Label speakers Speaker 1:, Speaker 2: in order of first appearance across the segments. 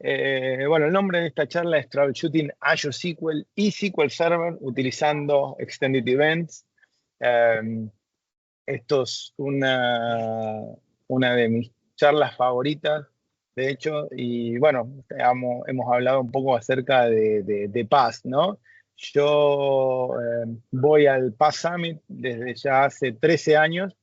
Speaker 1: Bueno, el nombre de esta charla es Troubleshooting Azure SQL y SQL Server utilizando Extended Events. Eh, Esto es una de mis charlas favoritas, de hecho, y bueno, hemos hablado un poco acerca de PaaS, ¿no? Yo voy al PaaS Summit desde ya hace 13 años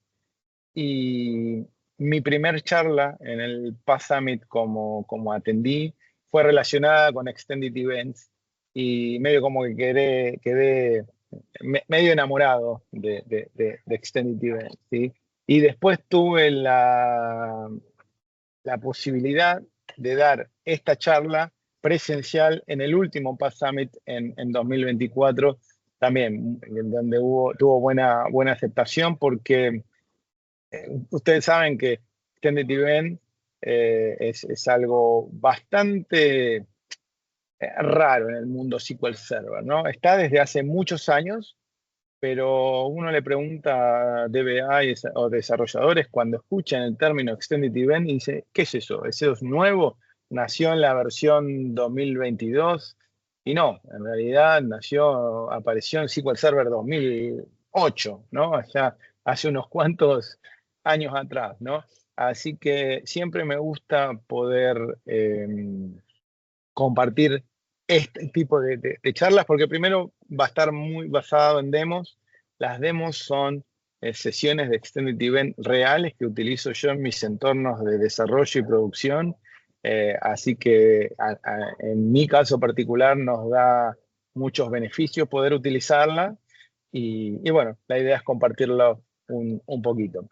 Speaker 1: y mi primer charla en el PaaS Summit como atendí fue relacionada con Extended Events y medio como que quedé medio enamorado de Extended Events, ¿sí? Y después tuve la posibilidad de dar esta charla presencial en el último PaaS Summit en 2024, también, en donde tuvo buena aceptación porque ustedes saben que Extended Event es algo bastante raro en el mundo SQL Server, ¿no? Está desde hace muchos años, pero uno le pregunta a DBA o desarrolladores cuando escuchan el término Extended Event y dice, ¿qué es eso? ¿Eso es nuevo? ¿Nació en la versión 2022? Y no, en realidad apareció en SQL Server 2008, ¿no? Allá hace unos cuantos años atrás, ¿no? Así que siempre me gusta poder compartir este tipo de charlas, porque primero va a estar muy basado en demos. Las demos son sesiones de Extended Event reales que utilizo yo en mis entornos de desarrollo y producción. Así que en mi caso particular nos da muchos beneficios poder utilizarla y bueno, la idea es compartirlo un poquito.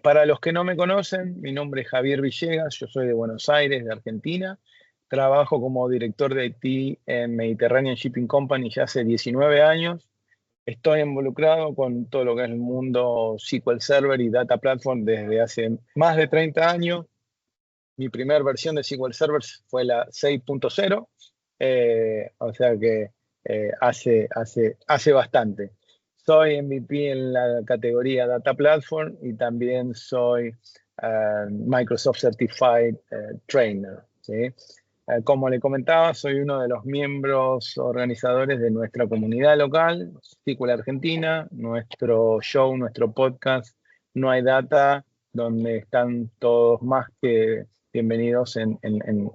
Speaker 1: Para los que no me conocen, mi nombre es Javier Villegas, yo soy de Buenos Aires, de Argentina. Trabajo como director de IT en Mediterranean Shipping Company ya hace 19 años. Estoy involucrado con todo lo que es el mundo SQL Server y Data Platform desde hace más de 30 años. Mi primera versión de SQL Server fue la 6.0, o sea que hace bastante. Soy MVP en la categoría Data Platform y también soy Microsoft Certified Trainer, ¿sí? Como le comentaba, soy uno de los miembros organizadores de nuestra comunidad local, SQL Argentina, nuestro show, nuestro podcast, No hay Data, donde están todos más que bienvenidos en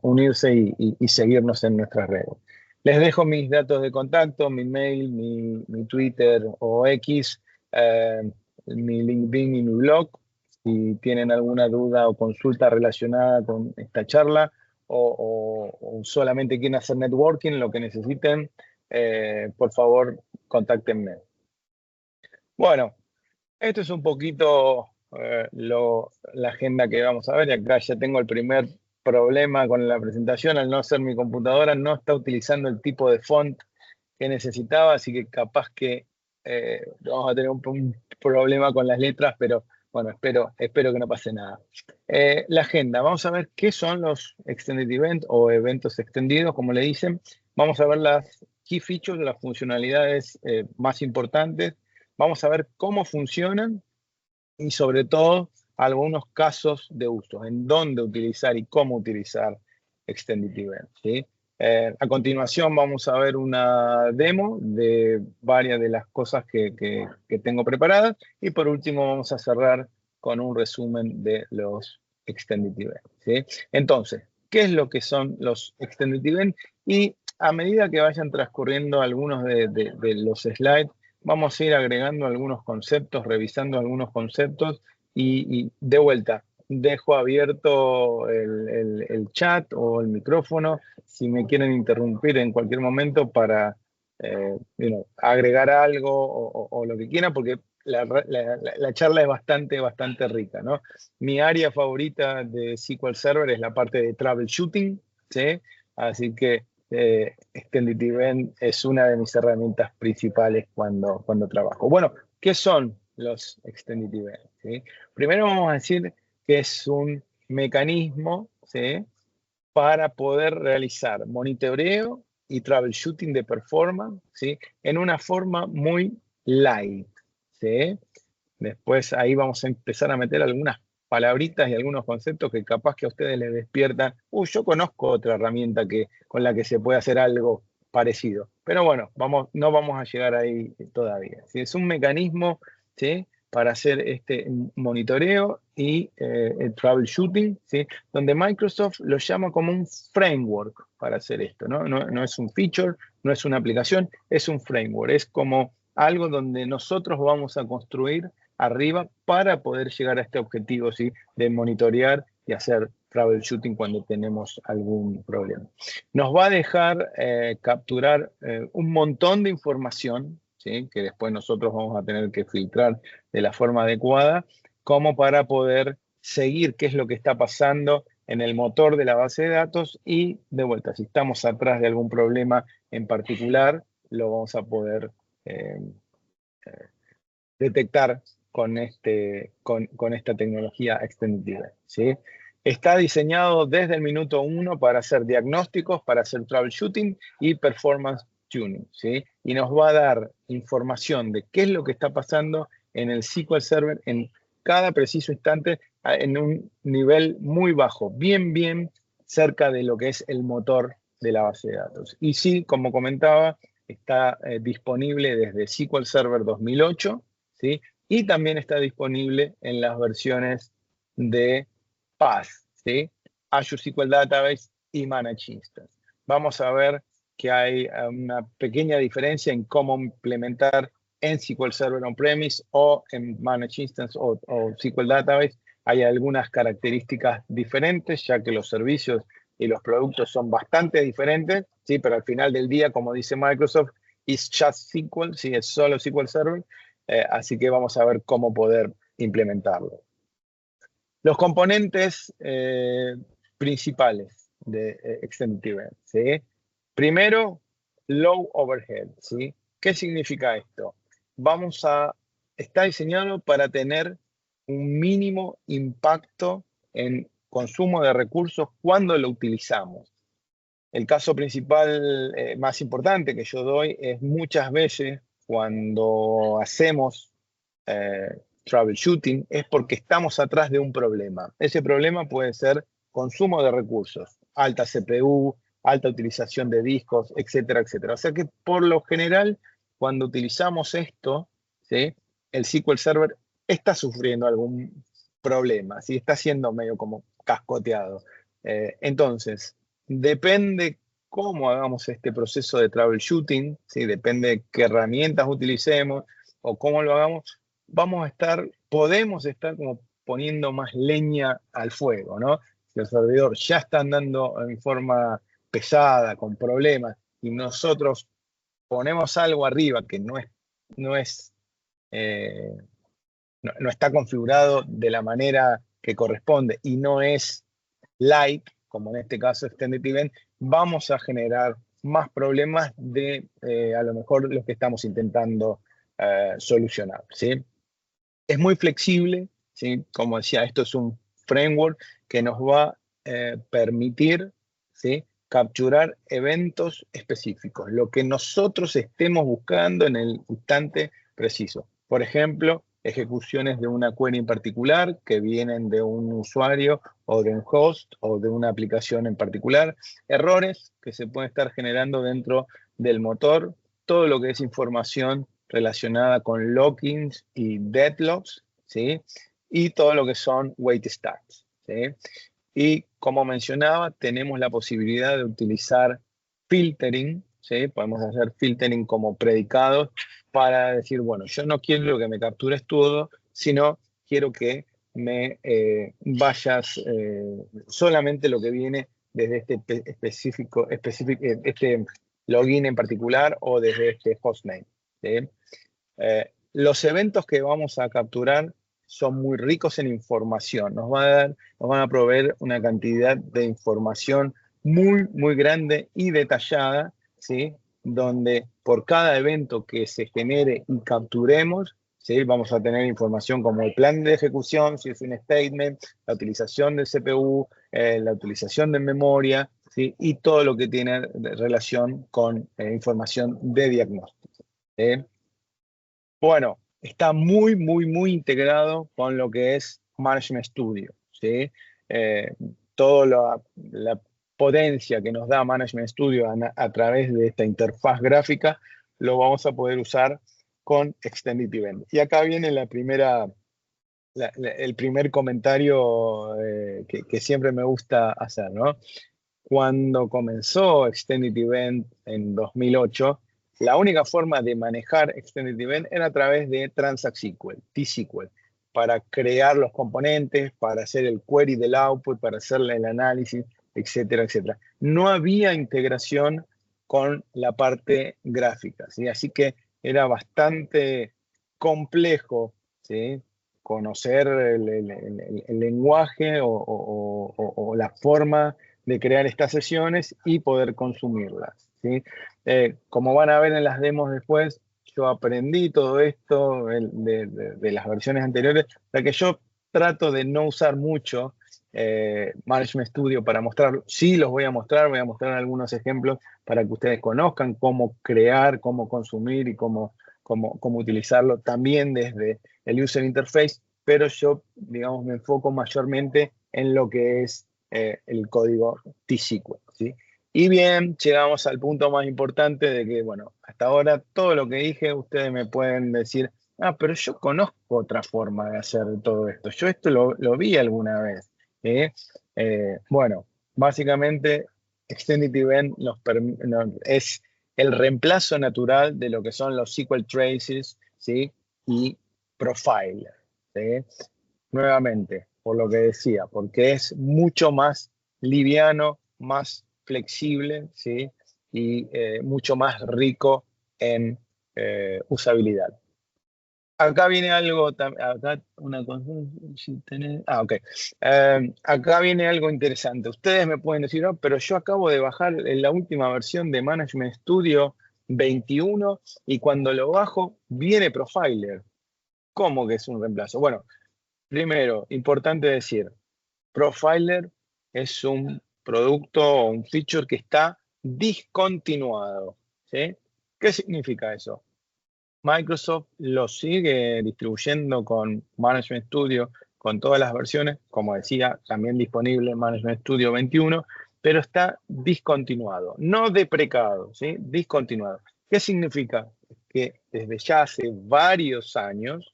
Speaker 1: unirse y seguirnos en nuestras redes. Les dejo mis datos de contacto, mi mail, mi Twitter o X, mi LinkedIn y mi blog. Si tienen alguna duda o consulta relacionada con esta charla o solamente quieren hacer networking, lo que necesiten, por favor, contáctenme. Bueno, esto es un poquito la agenda que vamos a ver. Y acá ya tengo el primer problema con la presentación. Al no ser mi computadora, no está utilizando el tipo de font que necesitaba, así que capaz que vamos a tener un problema con las letras, pero bueno, espero que no pase nada. La agenda, vamos a ver qué son los Extended Events o eventos extendidos, como le dicen. Vamos a ver las key features, las funcionalidades más importantes. Vamos a ver cómo funcionan y sobre todo algunos casos de uso, en dónde utilizar y cómo utilizar Extended Event, ¿sí? A continuación vamos a ver una demo de varias de las cosas que tengo preparadas y por último vamos a cerrar con un resumen de los Extended Event, ¿sí? Entonces, ¿qué es lo que son los Extended Event? Y a medida que vayan transcurriendo algunos de los slides, vamos a ir agregando algunos conceptos, revisando algunos conceptos y de vuelta, dejo abierto el chat o el micrófono si me quieren interrumpir en cualquier momento para agregar algo o lo que quieran, porque la charla es bastante rica, ¿no? Mi área favorita de SQL Server es la parte de troubleshooting, ¿sí? Así que Extended Event es una de mis herramientas principales cuando trabajo. Bueno, ¿qué son los Extended Events? ¿Sí? Primero vamos a decir que es un mecanismo, ¿sí?, para poder realizar monitoreo y troubleshooting de performance, ¿sí?, en una forma muy light, ¿sí? Después ahí vamos a empezar a meter algunas palabritas y algunos conceptos que capaz que a ustedes les despiertan. Yo conozco otra herramienta con la que se puede hacer algo parecido. Pero bueno, no vamos a llegar ahí todavía. ¿Sí? Es un mecanismo, ¿sí?, para hacer este monitoreo y el troubleshooting, ¿sí?, donde Microsoft lo llama como un framework para hacer esto, ¿no? No es un feature, no es una aplicación, es un framework. Es como algo donde nosotros vamos a construir arriba para poder llegar a este objetivo, ¿sí?, de monitorear y hacer troubleshooting cuando tenemos algún problema. Nos va a dejar capturar un montón de información, ¿sí?, que después nosotros vamos a tener que filtrar de la forma adecuada, como para poder seguir qué es lo que está pasando en el motor de la base de datos y, de vuelta, si estamos atrás de algún problema en particular, lo vamos a poder detectar con esta tecnología extendida, ¿sí? Está diseñado desde el minuto 1 para hacer diagnósticos, para hacer troubleshooting y performance tuning, ¿sí? Y nos va a dar información de qué es lo que está pasando en el SQL Server en cada preciso instante en un nivel muy bajo, bien cerca de lo que es el motor de la base de datos. Y sí, como comentaba, está disponible desde SQL Server 2008, ¿sí? Y también está disponible en las versiones de PaaS, ¿sí?, Azure SQL Database y Managed Instance. Vamos a ver que hay una pequeña diferencia en cómo implementar en SQL Server On-Premise o en Managed Instance o SQL Database. Hay algunas características diferentes, ya que los servicios y los productos son bastante diferentes, ¿sí? Pero al final del día, como dice Microsoft, it's just SQL, ¿sí?, es solo SQL Server. Así que vamos a ver cómo poder implementarlo. Los componentes principales de Extended Event, ¿sí? Primero, low overhead, ¿sí? ¿Qué significa esto? Está diseñado para tener un mínimo impacto en consumo de recursos cuando lo utilizamos. El caso principal más importante que yo doy es muchas veces cuando hacemos troubleshooting es porque estamos atrás de un problema. Ese problema puede ser consumo de recursos, alta CPU, alta utilización de discos, etcétera, etcétera. O sea que por lo general, cuando utilizamos esto, ¿sí?, el SQL Server está sufriendo algún problema, ¿sí?, está siendo medio como cascoteado. Entonces, depende cómo hagamos este proceso de troubleshooting, ¿sí?, depende de qué herramientas utilicemos o cómo lo hagamos, podemos estar como poniendo más leña al fuego, ¿no? Si el servidor ya está andando en forma pesada, con problemas, y nosotros ponemos algo arriba que no está configurado de la manera que corresponde y no es light, como en este caso Extended Event, vamos a generar más problemas de a lo mejor lo que estamos intentando solucionar, ¿sí? Es muy flexible, ¿sí? Como decía, esto es un framework que nos va a permitir, ¿sí?, capturar eventos específicos, lo que nosotros estemos buscando en el instante preciso. Por ejemplo, ejecuciones de una query en particular que vienen de un usuario o de un host o de una aplicación en particular, errores que se pueden estar generando dentro del motor, todo lo que es información relacionada con lockings y deadlocks, ¿sí?, y todo lo que son wait stats, ¿sí? Y como mencionaba, tenemos la posibilidad de utilizar filtering, ¿sí? Podemos hacer filtering como predicados para decir, bueno, yo no quiero que me captures todo, sino quiero que me vayas solamente lo que viene desde este login en particular o desde este hostname, ¿sí? Los eventos que vamos a capturar son muy ricos en información. Nos van a proveer una cantidad de información muy grande y detallada, ¿sí?, donde por cada evento que se genere y capturemos, ¿sí?, vamos a tener información como el plan de ejecución, si es un statement, la utilización del CPU, la utilización de memoria, ¿sí?, y todo lo que tiene relación con información de diagnóstico, ¿sí? Bueno, está muy integrado con lo que es Management Studio, ¿sí? Toda la potencia que nos da Management Studio a través de esta interfaz gráfica lo vamos a poder usar con Extended Event. Y acá viene el primer comentario que siempre me gusta hacer, ¿no? Cuando comenzó Extended Event en 2008, la única forma de manejar Extended Event era a través de Transact SQL, T-SQL, para crear los componentes, para hacer el query del output, para hacerle el análisis, etcétera, etcétera. No había integración con la parte gráfica, ¿sí? Así que era bastante complejo, ¿sí? Conocer el lenguaje o la forma de crear estas sesiones y poder consumirlas, ¿sí? Como van a ver en las demos después, yo aprendí todo esto de las versiones anteriores, la que yo trato de no usar mucho Management Studio para mostrarlo. Sí, los voy a mostrar algunos ejemplos para que ustedes conozcan cómo crear, cómo consumir y cómo utilizarlo también desde el User Interface, pero yo, digamos, me enfoco mayormente en lo que es el código T-SQL, ¿sí? Y bien, llegamos al punto más importante de que, bueno, hasta ahora todo lo que dije, ustedes me pueden decir, pero yo conozco otra forma de hacer todo esto. Yo esto lo vi alguna vez. Bueno, básicamente, Extended Event es el reemplazo natural de lo que son los SQL Traces, ¿sí? Y Profiler, ¿sí? Nuevamente, por lo que decía, porque es mucho más liviano, más flexible, ¿sí? Y mucho más rico en usabilidad. Acá viene algo, acá una cosa, si tenés, ok. Acá viene algo interesante. Ustedes me pueden decir, pero yo acabo de bajar la última versión de Management Studio 21 y cuando lo bajo viene Profiler. ¿Cómo que es un reemplazo? Bueno, primero, importante decir, Profiler es un producto o un feature que está discontinuado, ¿sí? ¿Qué significa eso? Microsoft lo sigue distribuyendo con Management Studio, con todas las versiones, como decía, también disponible en Management Studio 21, pero está discontinuado, no deprecado, ¿sí? Discontinuado. ¿Qué significa? Que desde ya hace varios años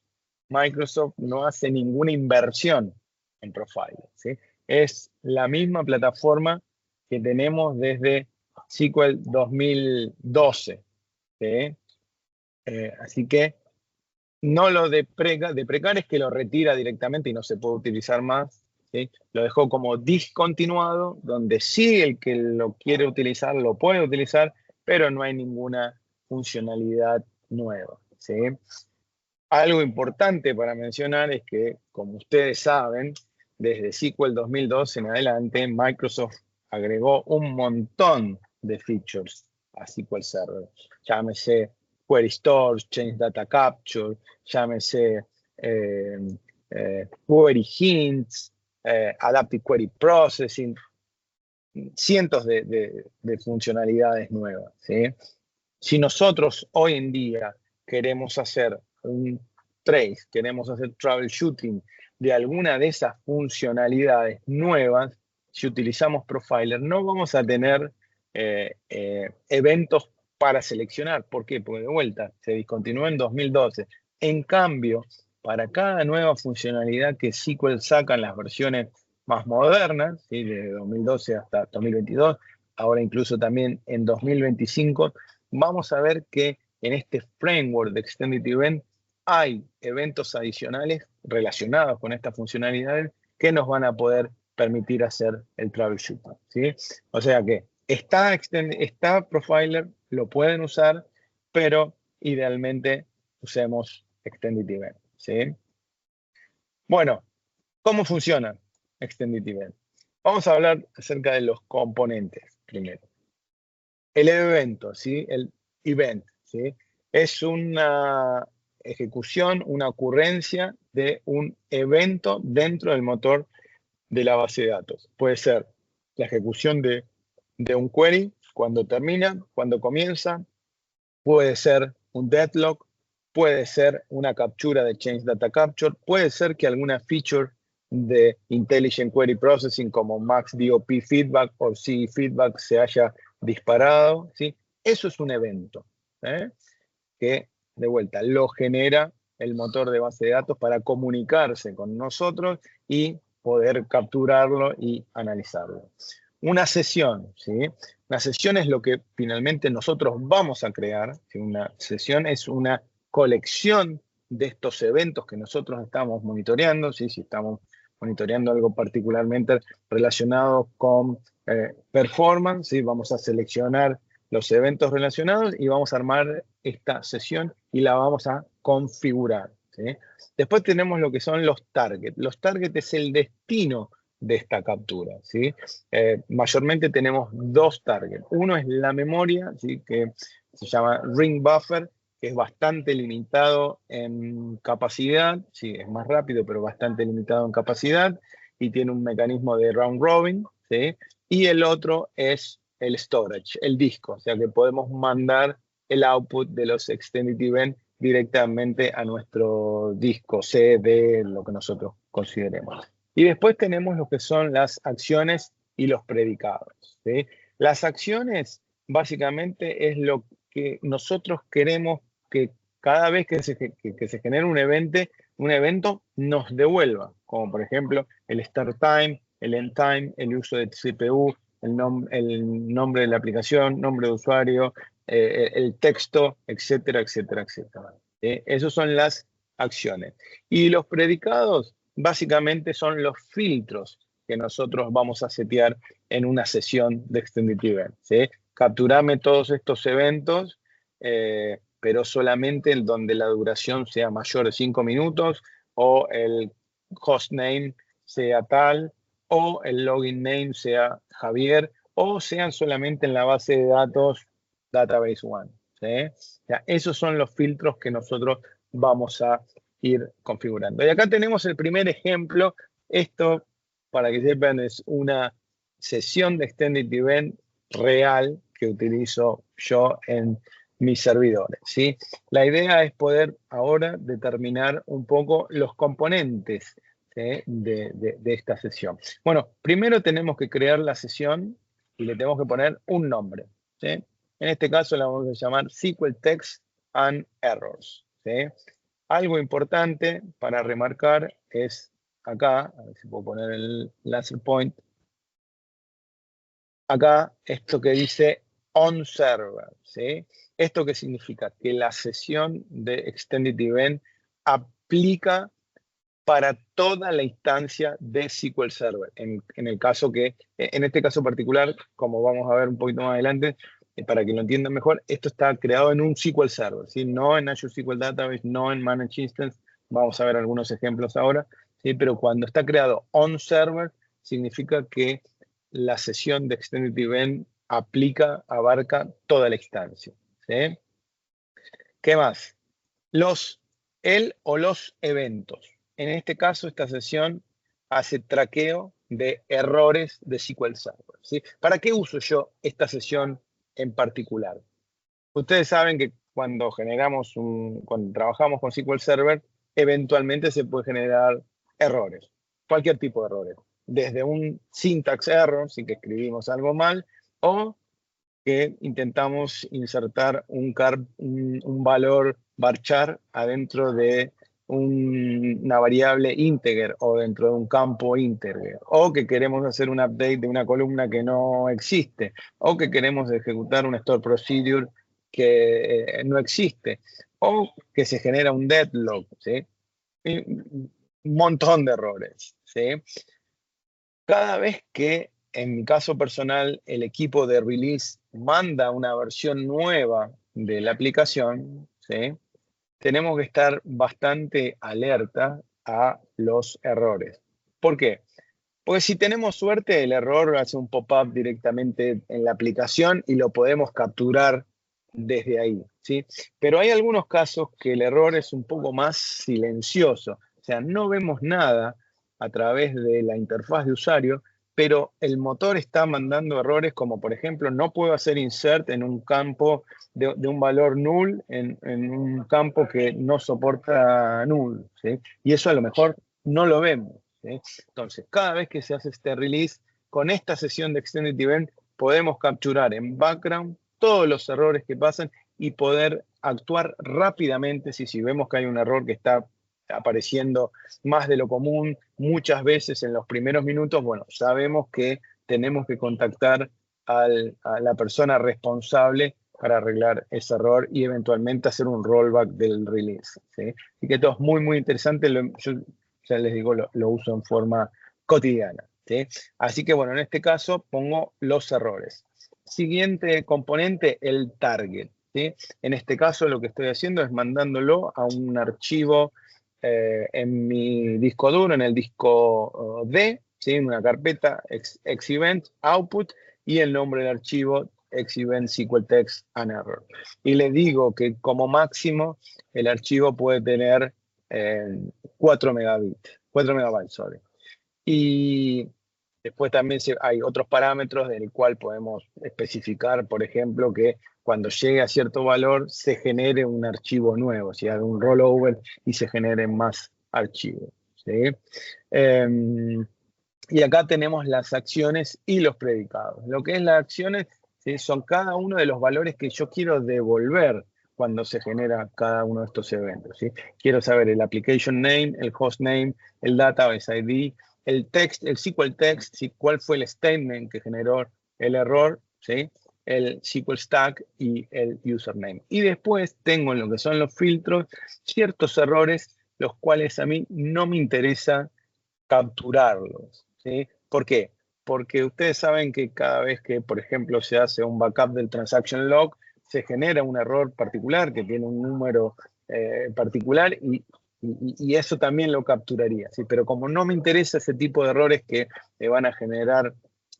Speaker 1: Microsoft no hace ninguna inversión en Profiler, ¿sí? Es la misma plataforma que tenemos desde SQL 2012, ¿sí? Así que no lo deprecar es que lo retira directamente y no se puede utilizar más, ¿sí? Lo dejó como discontinuado, donde sí el que lo quiere utilizar lo puede utilizar, pero no hay ninguna funcionalidad nueva, ¿sí? Algo importante para mencionar es que, como ustedes saben, desde SQL 2002 en adelante, Microsoft agregó un montón de features a SQL Server. Llámese Query Stores, Change Data Capture, llámese Query Hints, Adaptive Query Processing, cientos de funcionalidades nuevas, ¿sí? Si nosotros hoy en día queremos hacer un trace, queremos hacer troubleshooting de alguna de esas funcionalidades nuevas, si utilizamos Profiler, no vamos a tener eventos para seleccionar. ¿Por qué? Porque de vuelta, se discontinuó en 2012. En cambio, para cada nueva funcionalidad que SQL saca en las versiones más modernas, ¿sí? De 2012 hasta 2022, ahora incluso también en 2025, vamos a ver que en este framework de Extended Event hay eventos adicionales relacionados con estas funcionalidades que nos van a poder permitir hacer el troubleshooting, ¿sí? O sea que está Profiler, lo pueden usar, pero idealmente usemos Extended Event, ¿sí? Bueno, ¿cómo funciona Extended Event? Vamos a hablar acerca de los componentes primero. El evento, ¿sí? El event, ¿sí? Es una ejecución, una ocurrencia de un evento dentro del motor de la base de datos. Puede ser la ejecución de un query, cuando termina, cuando comienza, puede ser un deadlock, puede ser una captura de Change Data Capture, puede ser que alguna feature de Intelligent Query Processing como Max DOP Feedback o CE Feedback se haya disparado, ¿sí? Eso es un evento, que de vuelta lo genera el motor de base de datos para comunicarse con nosotros y poder capturarlo y analizarlo. Una sesión, ¿sí? Una sesión es lo que finalmente nosotros vamos a crear, ¿sí? Una sesión es una colección de estos eventos que nosotros estamos monitoreando, ¿sí? Si estamos monitoreando algo particularmente relacionado con performance, ¿sí? Vamos a seleccionar los eventos relacionados y vamos a armar esta sesión y la vamos a configurar, ¿sí? Después tenemos lo que son los targets. Los targets es el destino de esta captura, ¿sí? Mayormente tenemos dos targets. Uno es la memoria, ¿sí? Que se llama ring buffer, que es bastante limitado en capacidad, sí, es más rápido, pero bastante limitado en capacidad, y tiene un mecanismo de round robin, ¿sí? Y el otro es el storage, el disco, o sea que podemos mandar el output de los extended event directamente a nuestro disco C, D, lo que nosotros consideremos. Y después tenemos lo que son las acciones y los predicados, ¿sí? Las acciones básicamente es lo que nosotros queremos que cada vez que se genere un evento nos devuelva, como por ejemplo el start time, el end time, el uso de CPU, el nombre de la aplicación, nombre de usuario, el texto, etcétera, etcétera, etcétera. Esas son las acciones. Y los predicados básicamente son los filtros que nosotros vamos a setear en una sesión de Extended Event, ¿sí? Capturame todos estos eventos, pero solamente en donde la duración sea mayor de 5 minutos o el hostname sea tal o el login name sea Javier o sean solamente en la base de datos Database One, ¿sí? O sea, esos son los filtros que nosotros vamos a ir configurando. Y acá tenemos el primer ejemplo. Esto, para que sepan, es una sesión de Extended Event real que utilizo yo en mis servidores, ¿sí? La idea es poder ahora determinar un poco los componentes, ¿sí? de esta sesión. Bueno, primero tenemos que crear la sesión y le tenemos que poner un nombre, ¿sí? En este caso la vamos a llamar SQL Text and Errors, ¿sí? Algo importante para remarcar es acá, a ver si puedo poner el laser point, acá esto que dice on server, ¿sí? ¿Esto qué significa? Que la sesión de Extended Event aplica para toda la instancia de SQL Server. En el caso que, en este caso particular, como vamos a ver un poquito más adelante, para que lo entiendan mejor, esto está creado en un SQL Server, ¿sí? No en Azure SQL Database, no en Managed Instance. Vamos a ver algunos ejemplos ahora, ¿sí? Pero cuando está creado on server, significa que la sesión de Extended Event abarca toda la instancia, ¿sí? ¿Qué más? El o los eventos. En este caso, esta sesión hace traqueo de errores de SQL Server, ¿sí? ¿Para qué uso yo esta sesión en particular? Ustedes saben que cuando trabajamos con SQL Server, eventualmente se puede generar errores, cualquier tipo de errores, desde un syntax error, si que escribimos algo mal, o que intentamos insertar un valor varchar adentro de una variable integer o dentro de un campo integer, o que queremos hacer un update de una columna que no existe, o que queremos ejecutar una store procedure que no existe, o que se genera un deadlock, ¿sí? Un montón de errores, ¿sí? Cada vez que, en mi caso personal, el equipo de release manda una versión nueva de la aplicación, ¿sí? Tenemos que estar bastante alerta a los errores. ¿Por qué? Porque si tenemos suerte, el error hace un pop-up directamente en la aplicación y lo podemos capturar desde ahí, ¿sí? Pero hay algunos casos que el error es un poco más silencioso. O sea, no vemos nada a través de la interfaz de usuario, pero el motor está mandando errores como, por ejemplo, no puedo hacer insert en un campo de un valor null en un campo que no soporta null, ¿sí? Y eso a lo mejor no lo vemos, ¿sí? Entonces, cada vez que se hace este release, con esta sesión de Extended Event, podemos capturar en background todos los errores que pasan y poder actuar rápidamente si vemos que hay un error que está apareciendo más de lo común, muchas veces en los primeros minutos, bueno, sabemos que tenemos que contactar a la persona responsable para arreglar ese error y eventualmente hacer un rollback del release, ¿sí? Así que esto es muy, muy interesante. Yo ya les digo, lo uso en forma cotidiana, ¿sí? Así que, bueno, en este caso pongo los errores. Siguiente componente, el target, ¿sí? En este caso lo que estoy haciendo es mandándolo a un archivo en mi disco duro, en el disco D, ¿sí? En una carpeta, Xevent, output, y el nombre del archivo, Xevent SQL Text and Error. Y le digo que como máximo el archivo puede tener 4 megabytes, sorry. Y después también hay otros parámetros del cual podemos especificar, por ejemplo, que cuando llegue a cierto valor se genere un archivo nuevo, si hay un rollover y se generen más archivos, ¿sí? Y acá tenemos las acciones y los predicados. Lo que es las acciones, ¿sí? Son cada uno de los valores que yo quiero devolver cuando se genera cada uno de estos eventos, ¿sí? Quiero saber el application name, el host name, el database ID, el text, el SQL text, ¿sí? Cuál fue el statement que generó el error, ¿sí? El SQL stack y el username. Y después tengo en lo que son los filtros ciertos errores, los cuales a mí no me interesa capturarlos, ¿sí? ¿Por qué? Porque ustedes saben que cada vez que, por ejemplo, se hace un backup del transaction log, se genera un error particular que tiene un número particular y eso también lo capturaría, ¿sí? Pero como no me interesa ese tipo de errores que me van a generar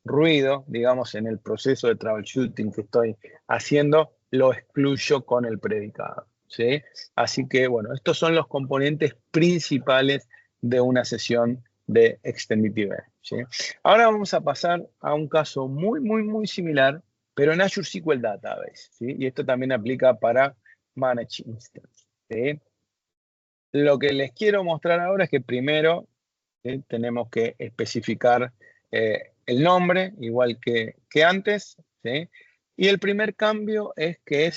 Speaker 1: ruido, digamos, en el proceso de troubleshooting que estoy haciendo, lo excluyo con el predicado, ¿sí? Así que, bueno, estos son los componentes principales de una sesión de Extended Event, ¿sí? Ahora vamos a pasar a un caso muy, muy, muy similar, pero en Azure SQL Database, ¿sí? Y esto también aplica para Managed Instance, ¿sí? Lo que les quiero mostrar ahora es que primero, ¿sí? Tenemos que especificar el nombre, igual que antes, ¿sí? Y el primer cambio es que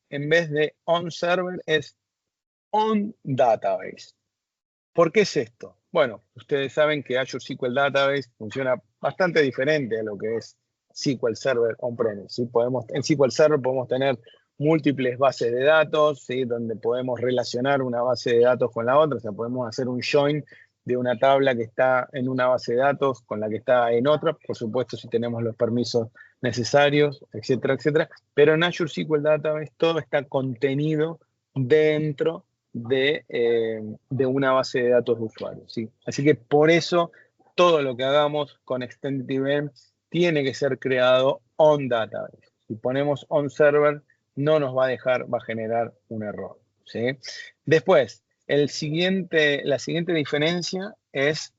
Speaker 1: en vez de on server, es on database. ¿Por qué es esto? Bueno, ustedes saben que Azure SQL Database funciona bastante diferente a lo que es SQL Server on-premise, ¿sí? En SQL Server podemos tener múltiples bases de datos, ¿sí? Donde podemos relacionar una base de datos con la otra, o sea, podemos hacer un join de una tabla que está en una base de datos con la que está en otra, por supuesto si tenemos los permisos necesarios, etcétera, etcétera. Pero en Azure SQL Database todo está contenido dentro de una base de datos de usuarios, ¿sí? Así que por eso todo lo que hagamos con Extended Event tiene que ser creado on database. Si ponemos on server, no nos va a generar un error, ¿sí? Después, la siguiente diferencia es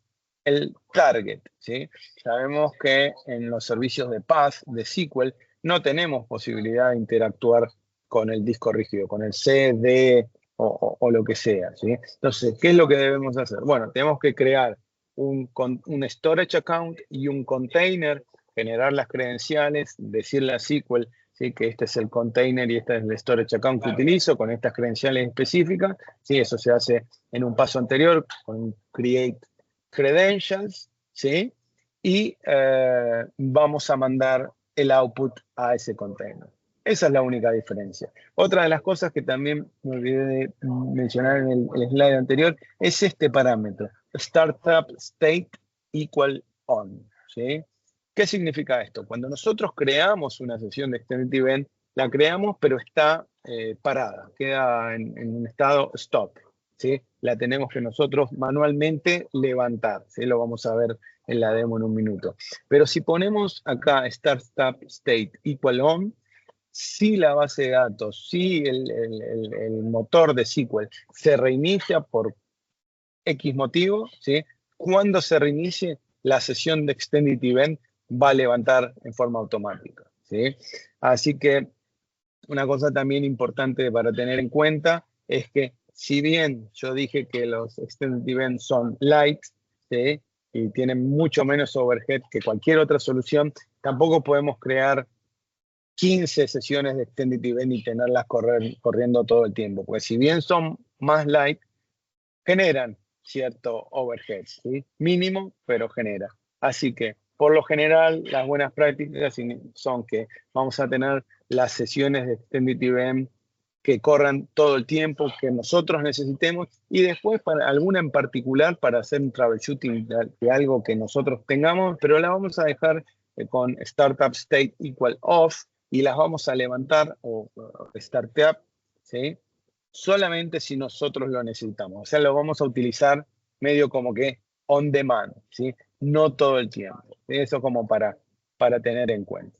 Speaker 1: el target, ¿sí? Sabemos que en los servicios de PaaS, de SQL, no tenemos posibilidad de interactuar con el disco rígido, con el CD o lo que sea, ¿sí? Entonces, ¿qué es lo que debemos hacer? Bueno, tenemos que crear un storage account y un container, generar las credenciales, decirle a SQL, ¿sí? Que este es el container y este es el storage account que utilizo con estas credenciales específicas, ¿sí? Eso se hace en un paso anterior con create credentials, ¿sí? Y vamos a mandar el output a ese container. Esa es la única diferencia. Otra de las cosas que también me olvidé de mencionar en el slide anterior es este parámetro, Startup State Equal On, ¿sí? ¿Qué significa esto? Cuando nosotros creamos una sesión de Extended Event, la creamos pero está parada, queda en un estado stop, ¿sí? La tenemos que nosotros manualmente levantar, ¿sí? Lo vamos a ver en la demo en un minuto. Pero si ponemos acá Startup State Equal On, si la base de datos, si el motor de SQL se reinicia por X motivo, ¿sí? Cuando se reinicie, la sesión de Extended Event va a levantar en forma automática, ¿sí? Así que una cosa también importante para tener en cuenta es que si bien yo dije que los Extended Events son light, ¿sí? y tienen mucho menos overhead que cualquier otra solución. Tampoco podemos crear 15 sesiones de Extended Event y tenerlas corriendo todo el tiempo, porque si bien son más light, generan cierto overhead, ¿sí? Mínimo, pero genera. Así que, por lo general, las buenas prácticas son que vamos a tener las sesiones de Extended Event que corran todo el tiempo que nosotros necesitemos y después para alguna en particular para hacer un troubleshooting de algo que nosotros tengamos, pero la vamos a dejar con Startup State Equal Off y las vamos a levantar o startup, ¿sí? Solamente si nosotros lo necesitamos. O sea, lo vamos a utilizar medio como que on demand, ¿sí? No todo el tiempo. ¿Sí? Eso como para tener en cuenta.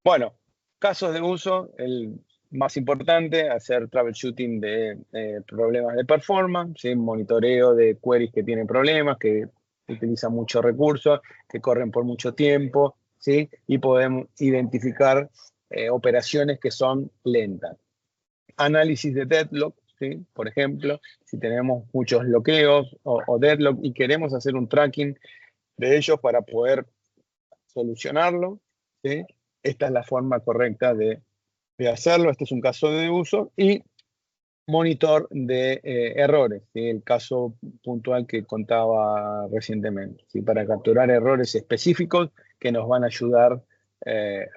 Speaker 1: Bueno, casos de uso, el más importante, hacer troubleshooting de problemas de performance, ¿sí? Monitoreo de queries que tienen problemas, que utilizan muchos recursos, que corren por mucho tiempo, ¿sí? Y podemos identificar operaciones que son lentas. Análisis de deadlock, ¿sí? Por ejemplo, si tenemos muchos bloqueos o deadlock y queremos hacer un tracking de ellos para poder solucionarlo, ¿sí? Esta es la forma correcta de hacerlo. Este es un caso de uso. Y monitor de errores, ¿sí? El caso puntual que contaba recientemente, ¿sí? Para capturar errores específicos que nos van a ayudar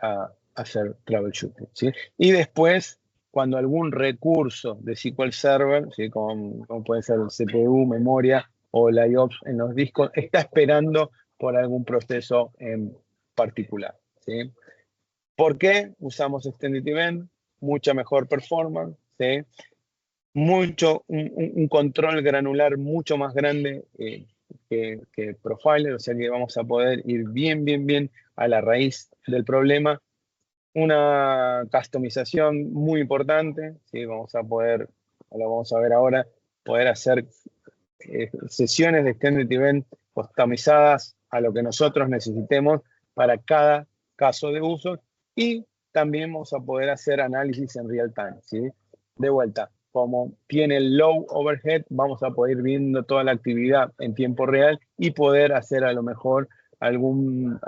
Speaker 1: a hacer troubleshooting, ¿sí? Y después, cuando algún recurso de SQL Server, ¿sí? como puede ser el CPU, memoria o el IOPS en los discos, está esperando por algún proceso en particular, ¿sí? ¿Por qué usamos Extended Event? Mucha mejor performance, ¿sí? Un control granular mucho más grande que Profiler, o sea que vamos a poder ir bien a la raíz del problema. Una customización muy importante, ¿sí? Vamos a poder, lo vamos a ver ahora, poder hacer sesiones de Extended Event customizadas a lo que nosotros necesitemos para cada caso de uso y también vamos a poder hacer análisis en real time, ¿sí? De vuelta, como tiene el low overhead, vamos a poder ir viendo toda la actividad en tiempo real y poder hacer a lo mejor algún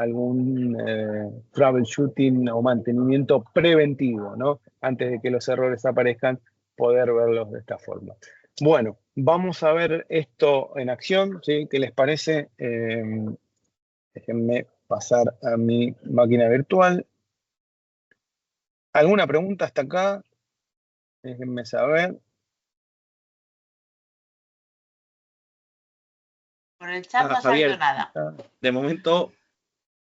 Speaker 1: troubleshooting o mantenimiento preventivo, ¿no? Antes de que los errores aparezcan, poder verlos de esta forma. Bueno, vamos a ver esto en acción, ¿sí? ¿Qué les parece? Déjenme pasar a mi máquina virtual. ¿Alguna pregunta hasta acá? Déjenme saber.
Speaker 2: Por el chat no ha salido nada.
Speaker 3: De momento,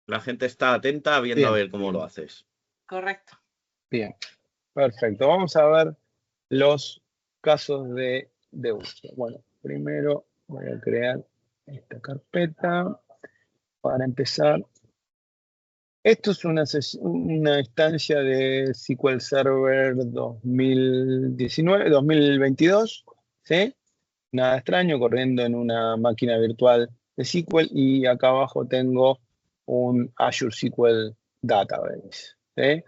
Speaker 3: la gente está atenta viendo
Speaker 1: Bien.
Speaker 3: a ver cómo lo haces.
Speaker 2: Correcto.
Speaker 1: Bien, perfecto. Vamos a ver los casos de uso. Bueno, primero voy a crear esta carpeta para empezar. Esto es una instancia de SQL Server 2022, ¿sí? Nada extraño, corriendo en una máquina virtual de SQL y acá abajo tengo un Azure SQL Database, ¿sí?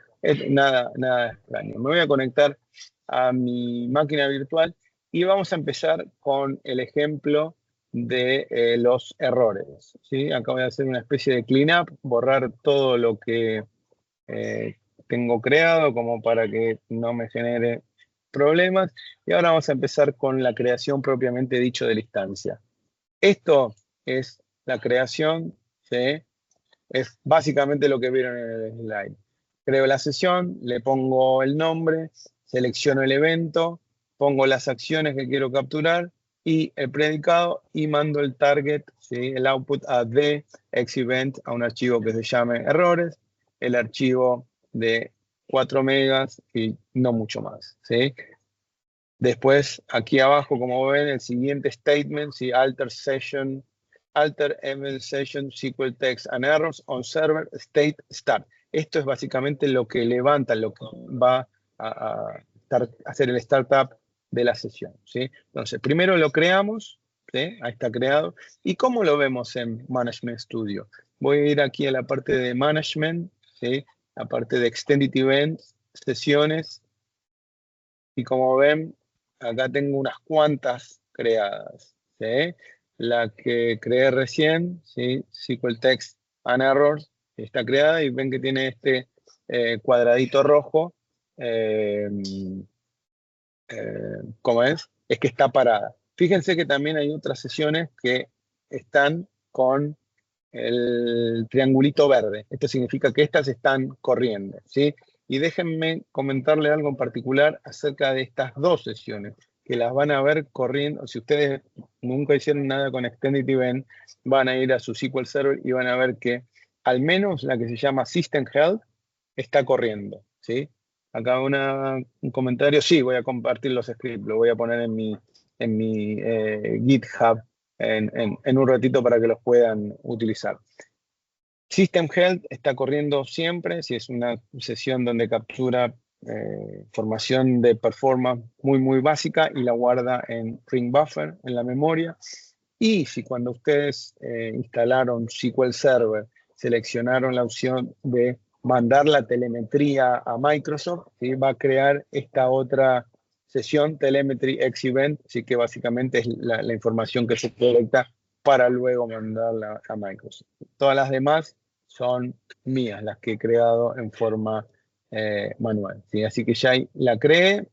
Speaker 1: Nada extraño. Me voy a conectar a mi máquina virtual y vamos a empezar con el ejemplo de los errores, ¿sí? Acá voy a hacer una especie de cleanup, borrar todo lo que tengo creado como para que no me genere problemas. Y ahora vamos a empezar con la creación propiamente dicho de la instancia. Esto es la creación, ¿sí? Es básicamente lo que vieron en el slide. Creo la sesión, le pongo el nombre, selecciono el evento, pongo las acciones que quiero capturar y el predicado y mando el target, ¿sí? El output a the xEvent a un archivo que se llame errores, el archivo de 4 megas y no mucho más, ¿sí? Después, aquí abajo, como ven, el siguiente statement, ¿sí? Alter event session SQL text and errors on server state start. Esto es básicamente lo que levanta, lo que va a hacer el startup de la sesión, ¿sí? Entonces, primero lo creamos, ¿sí? Ahí está creado. ¿Y cómo lo vemos en Management Studio? Voy a ir aquí a la parte de Management, ¿sí? La parte de Extended Events, sesiones. Y como ven, acá tengo unas cuantas creadas, ¿sí? la que creé recién, ¿sí? SQL Text and Errors, está creada y ven que tiene este cuadradito rojo. ¿Cómo es? Es que está parada. Fíjense que también hay otras sesiones que están con el triangulito verde. Esto significa que estas están corriendo, ¿sí? Y déjenme comentarle algo en particular acerca de estas dos sesiones, que las van a ver corriendo. Si ustedes nunca hicieron nada con Extended Event, van a ir a su SQL Server y van a ver que al menos la que se llama System Health está corriendo, ¿sí? Acá un comentario, sí, voy a compartir los scripts, lo voy a poner en mi GitHub en un ratito para que los puedan utilizar. System Health está corriendo siempre, si es una sesión donde captura información de performance muy básica y la guarda en Ring Buffer, en la memoria. Y si cuando ustedes instalaron SQL Server, seleccionaron la opción de mandar la telemetría a Microsoft, ¿sí? Va a crear esta otra sesión, Telemetry X Event, así que básicamente es la información que se colecta para luego mandarla a Microsoft. Todas las demás son mías, las que he creado en forma manual, ¿sí? Así que ya la creé,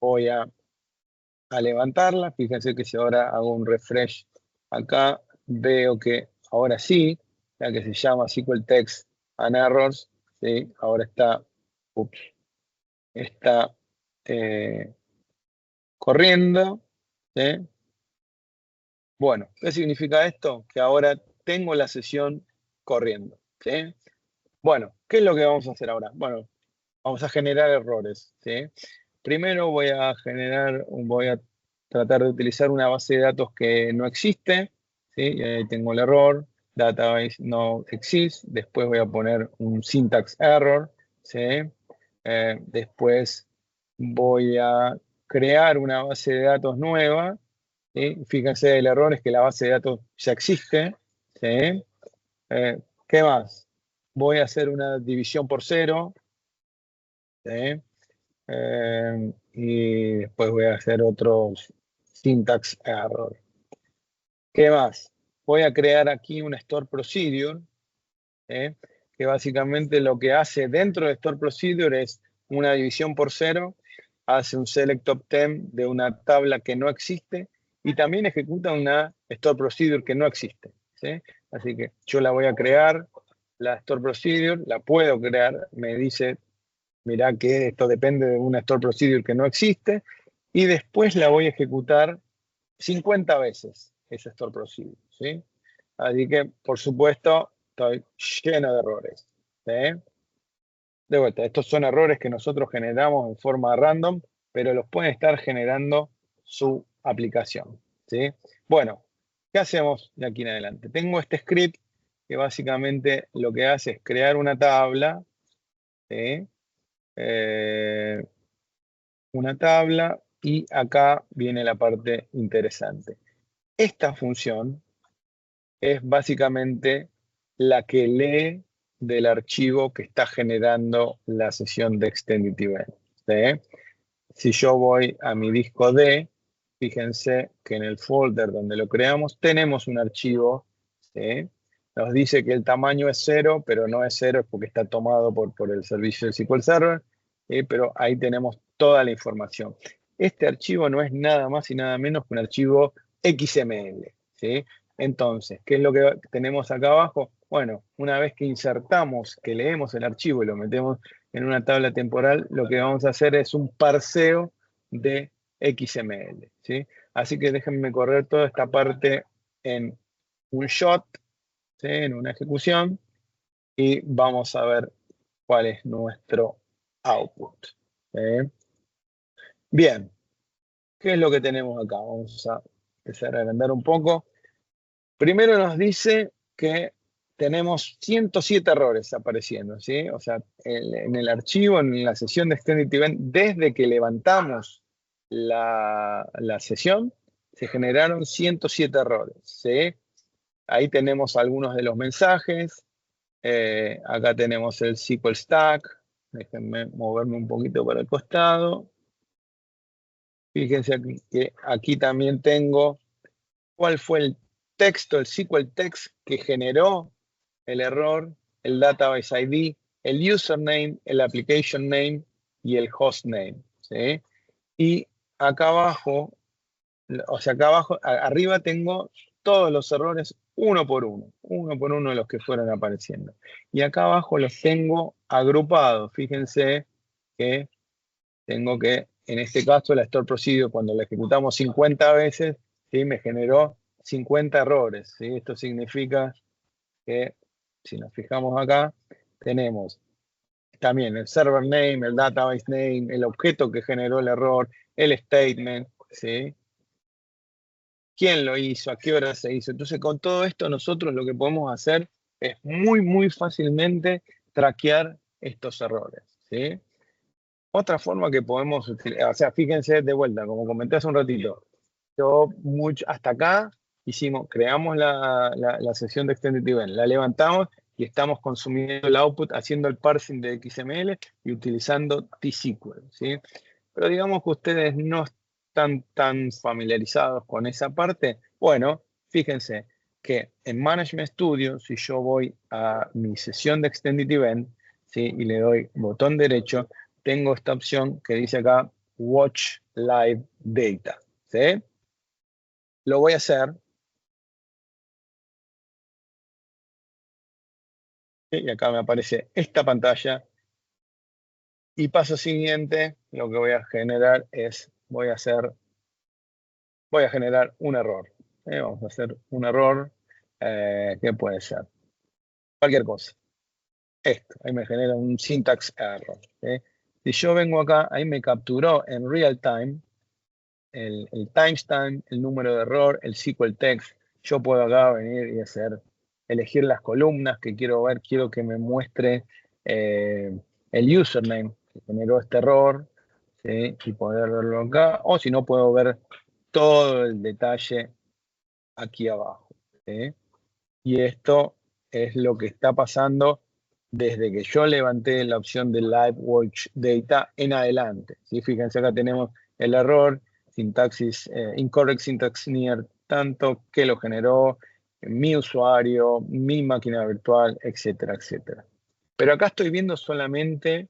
Speaker 1: voy a levantarla. Fíjense que si ahora hago un refresh acá, veo que ahora sí, la que se llama SQL Text and Errors, ¿sí? Ahora está corriendo, ¿sí? Bueno, ¿qué significa esto? Que ahora tengo la sesión corriendo, ¿sí? Bueno, ¿qué es lo que vamos a hacer ahora? Bueno, vamos a generar errores, ¿sí? Primero voy a tratar de utilizar una base de datos que no existe, ¿sí? Y ahí tengo el error, database no exist. Después voy a poner un syntax error, ¿sí? Después voy a crear una base de datos nueva, ¿sí? Fíjense, el error es que la base de datos ya existe, ¿sí? ¿Qué más? Voy a hacer una división por 0, ¿sí? Y después voy a hacer otro syntax error. ¿Qué más? Voy a crear aquí un store procedure, que básicamente lo que hace dentro de store procedure es una división por 0, hace un select top 10 de una tabla que no existe y también ejecuta una store procedure que no existe, ¿sí? Así que yo la voy a crear, la store procedure, la puedo crear, me dice, mirá que esto depende de una store procedure que no existe, y después la voy a ejecutar 50 veces, esa store procedure, ¿sí? Así que, por supuesto, estoy lleno de errores, ¿sí? De vuelta, estos son errores que nosotros generamos en forma random, pero los puede estar generando su aplicación, ¿sí? Bueno, ¿qué hacemos de aquí en adelante? Tengo este script que básicamente lo que hace es crear una tabla, ¿sí? Una tabla, y acá viene la parte interesante. Esta función es básicamente la que lee del archivo que está generando la sesión de Extended Event, ¿sí? Si yo voy a mi disco D, fíjense que en el folder donde lo creamos tenemos un archivo, ¿sí? Nos dice que el tamaño es 0, pero no es 0, es porque está tomado por el servicio de SQL Server, ¿sí? Pero ahí tenemos toda la información. Este archivo no es nada más y nada menos que un archivo XML, ¿sí? Entonces, ¿qué es lo que tenemos acá abajo? Bueno, una vez que insertamos, que leemos el archivo y lo metemos en una tabla temporal, lo que vamos a hacer es un parseo de XML, ¿sí? Así que déjenme correr toda esta parte en un shot, ¿sí? En una ejecución, y vamos a ver cuál es nuestro output, ¿sí? Bien, ¿qué es lo que tenemos acá? Vamos a empezar a agrandar un poco. Primero nos dice que tenemos 107 errores apareciendo, ¿sí? O sea, en el archivo, en la sesión de Extended Event, desde que levantamos la sesión, se generaron 107 errores, ¿sí? Ahí tenemos algunos de los mensajes. Acá tenemos el SQL Stack. Déjenme moverme un poquito para el costado. Fíjense que aquí también tengo cuál fue el texto, el SQL text que generó el error, el database ID, el username, el application name y el hostname, ¿sí? Y acá abajo, o sea, acá abajo, arriba tengo todos los errores uno por uno de los que fueron apareciendo. Y acá abajo los tengo agrupados. Fíjense que tengo que, en este caso, la store procedure, cuando la ejecutamos 50 veces, ¿sí? Me generó 50 errores, ¿sí? Esto significa que, si nos fijamos acá, tenemos también el server name, el database name, el objeto que generó el error, el statement, ¿sí? ¿Quién lo hizo? ¿A qué hora se hizo? Entonces, con todo esto, nosotros lo que podemos hacer es muy fácilmente traquear estos errores, ¿sí? Otra forma que podemos utilizar, o sea, fíjense de vuelta, como comenté hace un ratito, hasta acá creamos la sesión de Extended Event, la levantamos y estamos consumiendo el output, haciendo el parsing de XML y utilizando T-SQL, ¿sí? Pero digamos que ustedes no están tan familiarizados con esa parte. Bueno, fíjense que en Management Studio, si yo voy a mi sesión de Extended Event, ¿sí? Y le doy botón derecho, tengo esta opción que dice acá Watch Live Data, ¿sí? Lo voy a hacer. Y acá me aparece esta pantalla. Y paso siguiente, lo que voy a generar es, voy a generar un error. Vamos a hacer un error. ¿Qué puede ser? Cualquier cosa. Esto, ahí me genera un syntax error. ¿Sí? Si yo vengo acá, ahí me capturó en real time el timestamp, el número de error, el SQL text. Yo puedo acá venir y elegir las columnas que quiero ver. Quiero que me muestre el username que generó este error, ¿sí? Y poder verlo acá. O si no, puedo ver todo el detalle aquí abajo, ¿sí? Y esto es lo que está pasando desde que yo levanté la opción de Live Watch Data en adelante, ¿sí? Fíjense, acá tenemos el error, incorrect syntax near, tanto que lo generó mi usuario, mi máquina virtual, etcétera, etcétera. Pero acá estoy viendo solamente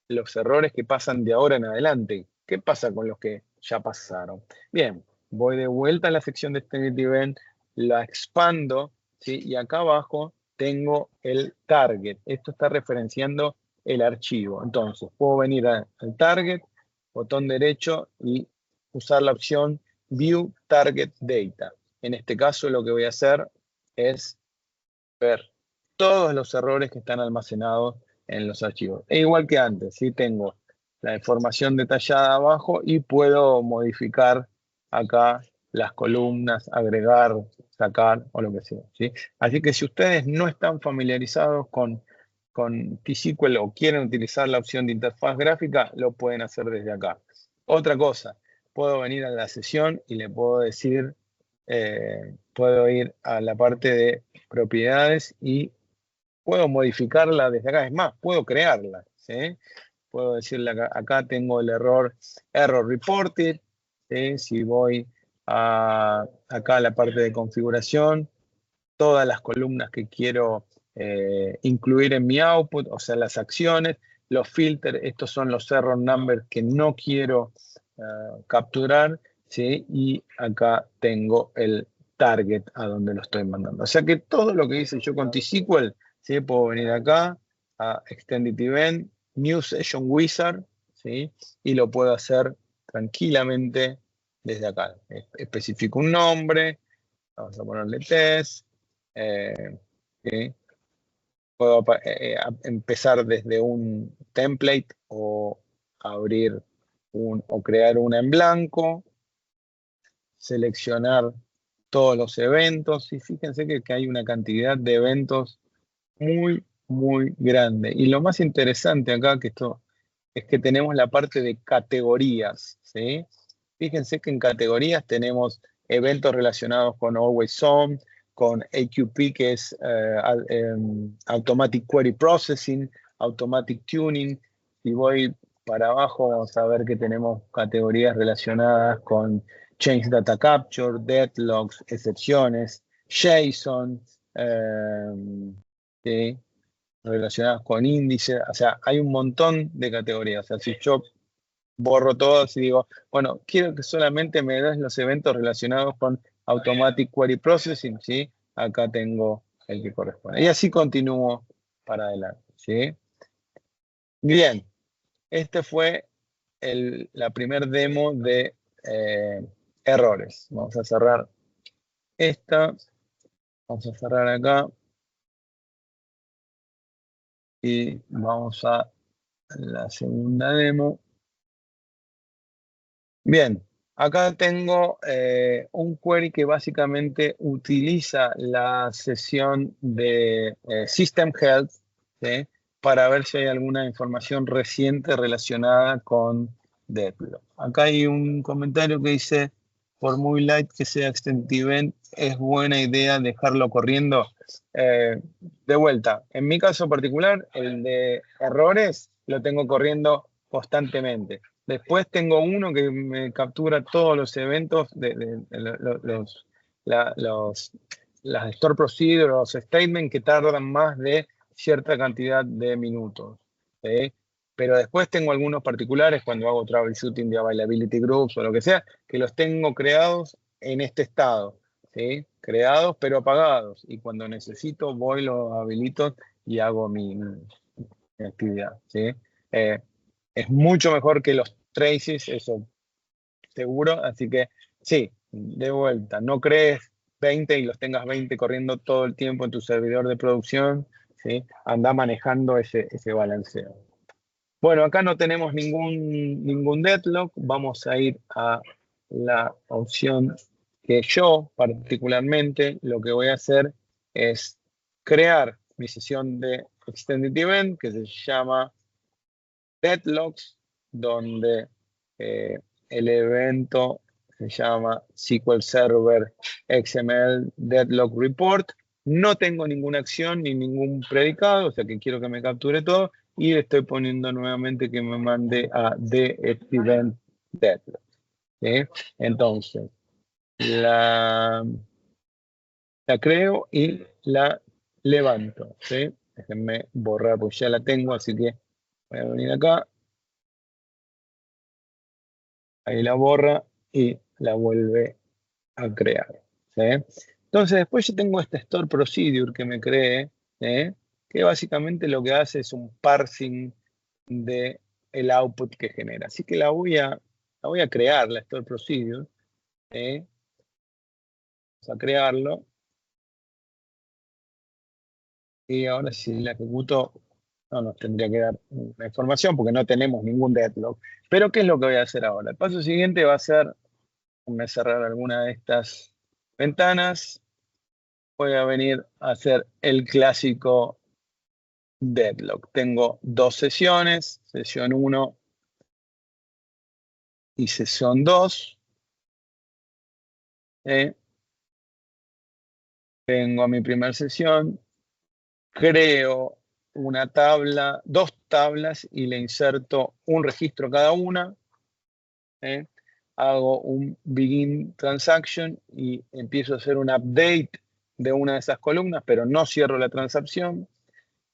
Speaker 1: los errores que pasan de ahora en adelante. ¿Qué pasa con los que ya pasaron? Bien, voy de vuelta a la sección de Extended Event, la expando, ¿sí? Y acá abajo tengo el target. Esto está referenciando el archivo. Entonces, puedo venir al target, botón derecho y usar la opción View Target Data. En este caso, lo que voy a hacer es ver todos los errores que están almacenados en los archivos. E igual que antes, ¿sí? Tengo la información detallada abajo y puedo modificar acá las columnas, agregar, sacar o lo que sea, ¿sí? Así que si ustedes no están familiarizados con T-SQL o quieren utilizar la opción de interfaz gráfica, lo pueden hacer desde acá. Otra cosa, puedo venir a la sesión y le puedo decir, puedo ir a la parte de propiedades y puedo modificarla desde acá. Es más, puedo crearla, ¿sí? Puedo decirle acá tengo el error reported, ¿sí? Si voy acá a la parte de configuración, todas las columnas que quiero incluir en mi output, o sea, las acciones, los filters, estos son los error numbers que no quiero capturar, ¿sí? Y acá tengo el target a donde lo estoy mandando. O sea que todo lo que hice yo con T-SQL, ¿sí? Puedo venir acá a Extended Event, New Session Wizard, ¿sí? Y lo puedo hacer tranquilamente desde acá. Especifico un nombre, vamos a ponerle test, ¿sí? Puedo empezar desde un template o abrir o crear una en blanco, seleccionar todos los eventos y fíjense que hay una cantidad de eventos muy grande. Y lo más interesante acá es que tenemos la parte de categorías, ¿sí? Fíjense que en categorías tenemos eventos relacionados con Always On, con AQP, que es Automatic Query Processing, Automatic Tuning. Si voy para abajo, vamos a ver que tenemos categorías relacionadas con change data capture, deadlocks, excepciones, JSON, ¿sí? Relacionadas con índices. O sea, hay un montón de categorías. O sea, si yo borro todas y digo, bueno, quiero que solamente me des los eventos relacionados con Automatic Query Processing, ¿sí? Acá tengo el que corresponde. Y así continúo para adelante, ¿sí? Bien, este fue la primer demo de errores. Vamos a cerrar esta. Vamos a cerrar acá. Y vamos a la segunda demo. Bien, acá tengo un query que básicamente utiliza la sesión de System Health, ¿sí? Para ver si hay alguna información reciente relacionada con Deadlock. Acá hay un comentario que dice, por muy light que sea Extensive Event, es buena idea dejarlo corriendo. De vuelta, en mi caso particular, el de errores lo tengo corriendo constantemente. Después tengo uno que me captura todos los eventos las store procedures, los statements que tardan más de cierta cantidad de minutos, ¿sí? Pero después tengo algunos particulares cuando hago troubleshooting de availability groups o lo que sea, que los tengo creados en este estado, ¿sí? Creados pero apagados. Y cuando necesito voy, los habilito y hago mi actividad, ¿sí? Es mucho mejor que los traces, eso seguro. Así que sí, de vuelta, no crees 20 y los tengas 20 corriendo todo el tiempo en tu servidor de producción, ¿sí? Anda manejando ese balanceo. Bueno, acá no tenemos ningún deadlock. Vamos a ir a la opción que yo particularmente lo que voy a hacer es crear mi sesión de Extended Event que se llama Deadlocks, donde el evento se llama SQL Server XML Deadlock Report. No tengo ninguna acción ni ningún predicado, o sea que quiero que me capture todo y le estoy poniendo nuevamente que me mande a The Event Deadlock, ¿sí? Entonces, la creo y la levanto, ¿sí? Déjenme borrar porque ya la tengo, así que voy a venir acá. Ahí la borra y la vuelve a crear, ¿sí? Entonces después yo tengo este store procedure que me creé, ¿sí? Que básicamente lo que hace es un parsing de el output que genera. Así que la voy a crear, la store procedure, ¿sí? Vamos a crearlo. Y ahora si la ejecuto, no nos tendría que dar la información porque no tenemos ningún deadlock. Pero ¿qué es lo que voy a hacer ahora? El paso siguiente va a ser, voy a cerrar alguna de estas ventanas. Voy a venir a hacer el clásico deadlock. Tengo dos sesiones, sesión 1 y sesión 2. Tengo mi primera sesión, creo una tabla, dos tablas y le inserto un registro cada una. Hago un begin transaction y empiezo a hacer un update de una de esas columnas, pero no cierro la transacción.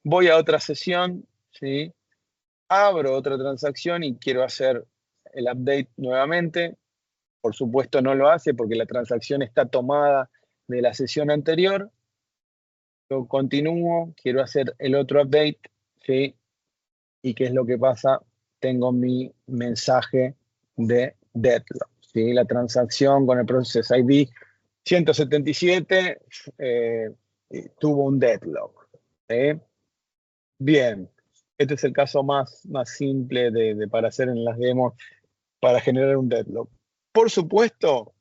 Speaker 1: Voy a otra sesión, ¿sí? Abro otra transacción y quiero hacer el update nuevamente. Por supuesto no lo hace porque la transacción está tomada de la sesión anterior. Yo continúo, quiero hacer el otro update, ¿sí? ¿Y qué es lo que pasa? Tengo mi mensaje de deadlock, ¿sí? La transacción con el Process ID 177 tuvo un deadlock, ¿sí? Bien, este es el caso más simple para hacer en las demos para generar un deadlock. Por supuesto,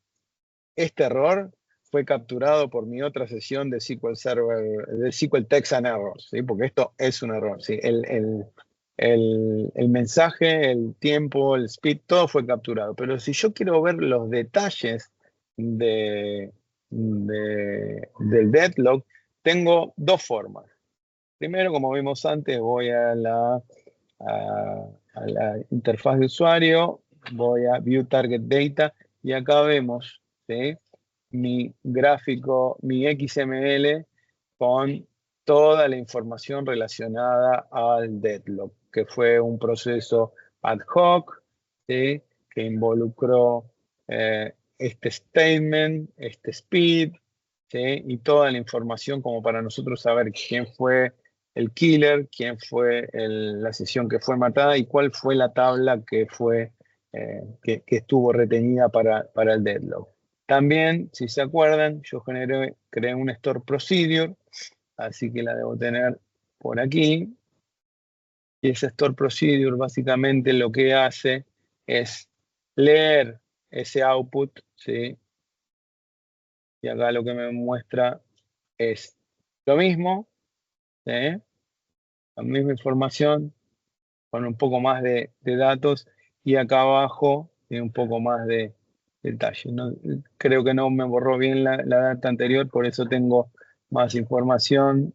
Speaker 1: este error fue capturado por mi otra sesión de SQL Server, de SQL Text and Errors, ¿sí? Porque esto es un error, ¿sí? El mensaje, el tiempo, el speed, todo fue capturado. Pero si yo quiero ver los detalles del deadlock, tengo dos formas. Primero, como vimos antes, voy a la interfaz de usuario, voy a View Target Data Y acá vemos, ¿sí?, mi gráfico, mi XML con toda la información relacionada al deadlock, que fue un proceso ad hoc, ¿sí?, que involucró este statement, este speed, ¿sí?, y toda la información como para nosotros saber quién fue el killer, quién fue la sesión que fue matada y cuál fue la tabla que fue que estuvo retenida para el deadlock. También, si se acuerdan, yo creé un store procedure, así que la debo tener por aquí. Y ese store procedure básicamente lo que hace es leer ese output, ¿sí? Y acá lo que me muestra es lo mismo, ¿sí?, la misma información con un poco más de datos, y acá abajo tiene un poco más de detalle. Creo que no me borró bien la data anterior, por eso tengo más información,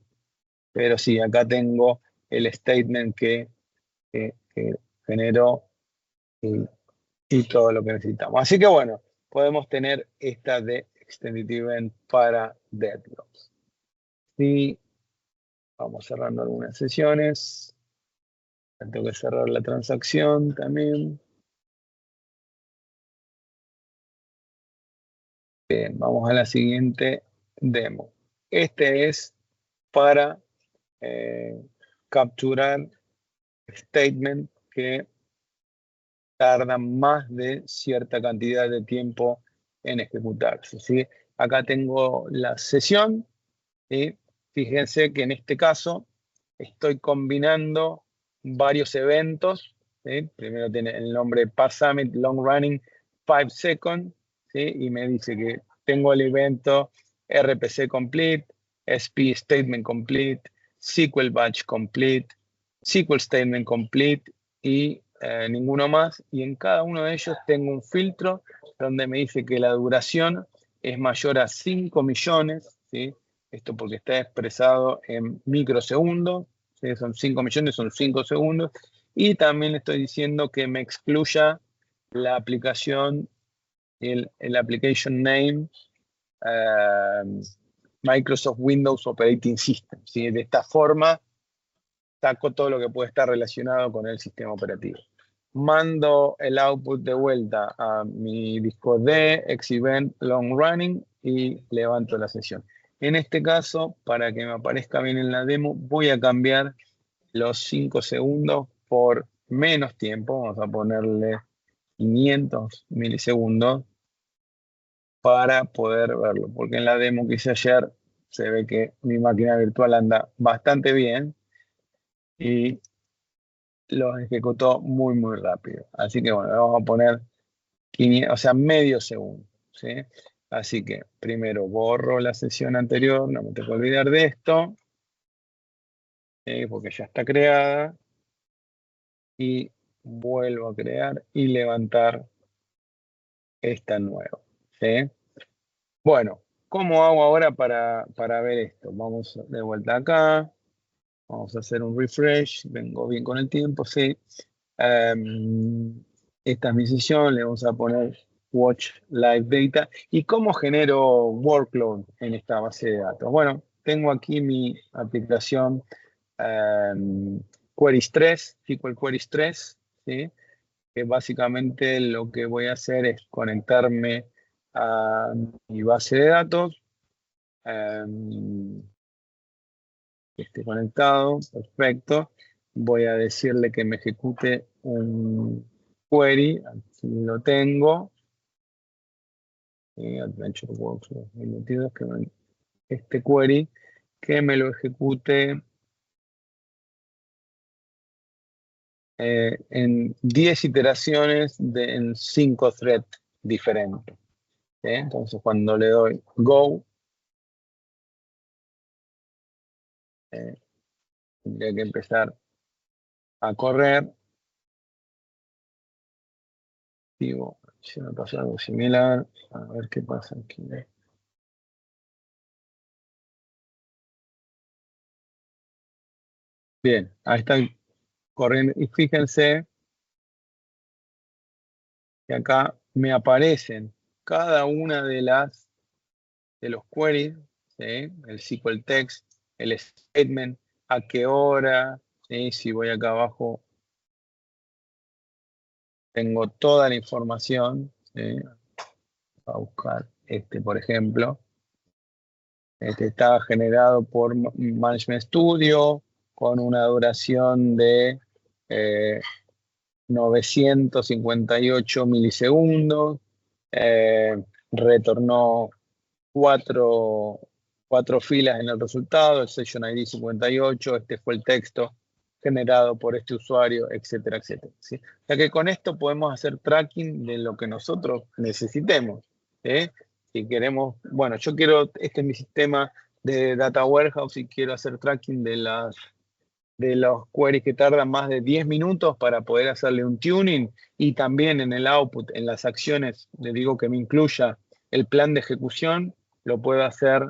Speaker 1: pero sí, acá tengo el statement que generó y todo lo que necesitamos. Así que bueno, podemos tener esta de Extended Event para deadlocks. Sí, vamos cerrando algunas sesiones. Tengo que cerrar la transacción también. Bien, vamos a la siguiente demo. Este es para capturar statement que tardan más de cierta cantidad de tiempo en ejecutarse, ¿sí? Acá tengo la sesión, ¿sí? Fíjense que en este caso estoy combinando varios eventos, ¿sí? Primero tiene el nombre Pass Summit Long Running 5 Seconds, ¿sí? Y me dice que tengo el evento RPC Complete, SP Statement Complete, SQL Batch Complete, SQL Statement Complete y ninguno más. Y en cada uno de ellos tengo un filtro donde me dice que la duración es mayor a 5 millones, ¿sí? Esto porque está expresado en microsegundos, ¿sí? Son 5 millones, son 5 segundos. Y también estoy diciendo que me excluya la aplicación, el application name Microsoft Windows Operating System, ¿sí? De esta forma saco todo lo que puede estar relacionado con el sistema operativo. Mando el output de vuelta a mi disco D, Xevent Long Running, y levanto la sesión. En este caso, para que me aparezca bien en la demo, voy a cambiar los 5 segundos por menos tiempo. Vamos a ponerle 500 milisegundos para poder verlo, porque en la demo que hice ayer se ve que mi máquina virtual anda bastante bien y lo ejecutó muy rápido. Así que bueno, vamos a poner 500, o sea, medio segundo, ¿sí? Así que primero borro la sesión anterior, no me tengo que olvidar de esto, porque ya está creada, y vuelvo a crear y levantar esta nueva, ¿sí? Bueno, ¿cómo hago ahora para ver esto? Vamos de vuelta acá, vamos a hacer un refresh, vengo bien con el tiempo, sí. Esta es mi sesión, le vamos a poner Watch Live Data. ¿Y cómo genero workload en esta base de datos? Bueno, tengo aquí mi aplicación Queries 3, SQL Queries 3, ¿sí? Que básicamente lo que voy a hacer es conectarme a mi base de datos. Esté conectado, perfecto. Voy a decirle que me ejecute un query, aquí lo tengo. Adventure Works 2022, este query, que me lo ejecute en 10 iteraciones en 5 threads diferentes. ¿Sí? Entonces cuando le doy Go, tendría que empezar a correr. Digo, si me pasa algo similar, a ver qué pasa aquí. Bien, ahí está corriendo. Y fíjense que acá me aparecen cada una de los queries, ¿sí? El SQL text, el statement, a qué hora, ¿sí? Si voy acá abajo, tengo toda la información, ¿sí? Voy a buscar por ejemplo. Este estaba generado por Management Studio con una duración de 958 milisegundos. Retornó cuatro filas en el resultado, el Session ID 58, este fue el texto generado por este usuario, etcétera, etcétera. ¿Sí? O sea que con esto podemos hacer tracking de lo que nosotros necesitemos. ¿Sí? Si queremos, bueno, yo quiero, este es mi sistema de Data Warehouse y quiero hacer tracking de los queries que tardan más de 10 minutos para poder hacerle un tuning, y también en el output, en las acciones, le digo que me incluya el plan de ejecución, lo puedo hacer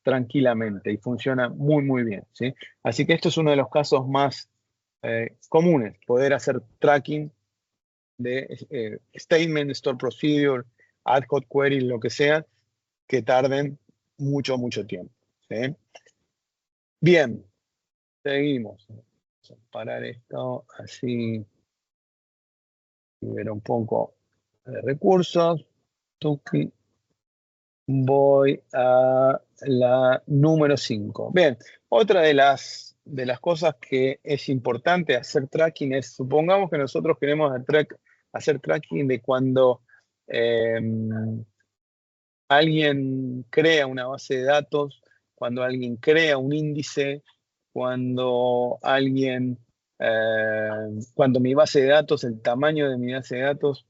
Speaker 1: tranquilamente y funciona muy, muy bien. ¿Sí? Así que esto es uno de los casos más comunes, poder hacer tracking de statement, store procedure, ad hoc query, lo que sea, que tarden mucho, mucho tiempo. ¿Sí? Bien, seguimos. Vamos a parar esto así, libera un poco de recursos. Voy a la número 5. Bien, otra de las cosas que es importante hacer tracking es, supongamos que nosotros queremos hacer tracking de cuando alguien crea una base de datos, cuando alguien crea un índice, cuando cuando mi base de datos, el tamaño de mi base de datos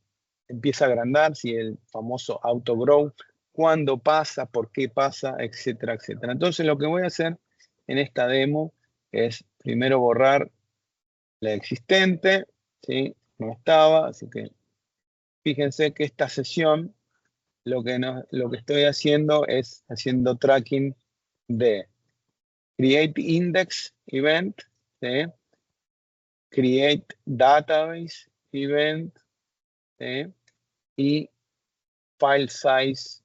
Speaker 1: empieza a agrandar, si el famoso autogrow, cuándo pasa, por qué pasa, etcétera, etcétera. Entonces lo que voy a hacer en esta demo es primero borrar la existente, ¿sí? No estaba, así que fíjense que esta sesión lo que estoy haciendo es haciendo tracking de create index event, ¿sí? Create database event, ¿sí? Y file size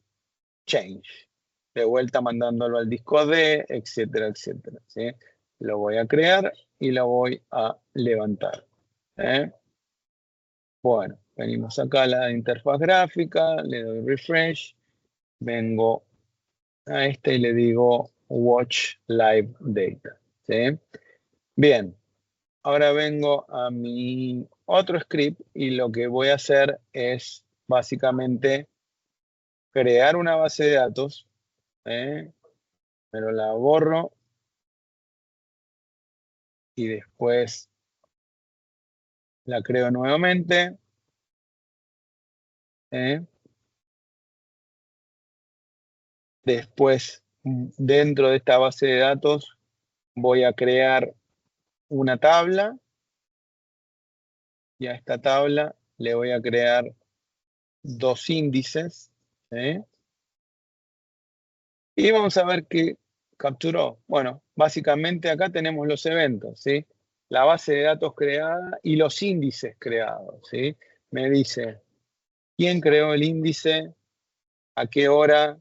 Speaker 1: change. De vuelta mandándolo al disco D, etcétera, etcétera. ¿Sí? Lo voy a crear y lo voy a levantar. Bueno, venimos acá a la interfaz gráfica, le doy refresh, vengo a y le digo watch live data. ¿Sí? Bien, ahora vengo a mi otro script y lo que voy a hacer es básicamente crear una base de datos, pero la borro y después la creo nuevamente. Después, dentro de esta base de datos, voy a crear una tabla y a esta tabla le voy a crear dos índices. Y vamos a ver qué capturó. Bueno, básicamente acá tenemos los eventos, ¿sí? La base de datos creada y los índices creados, ¿sí? Me dice quién creó el índice, a qué hora,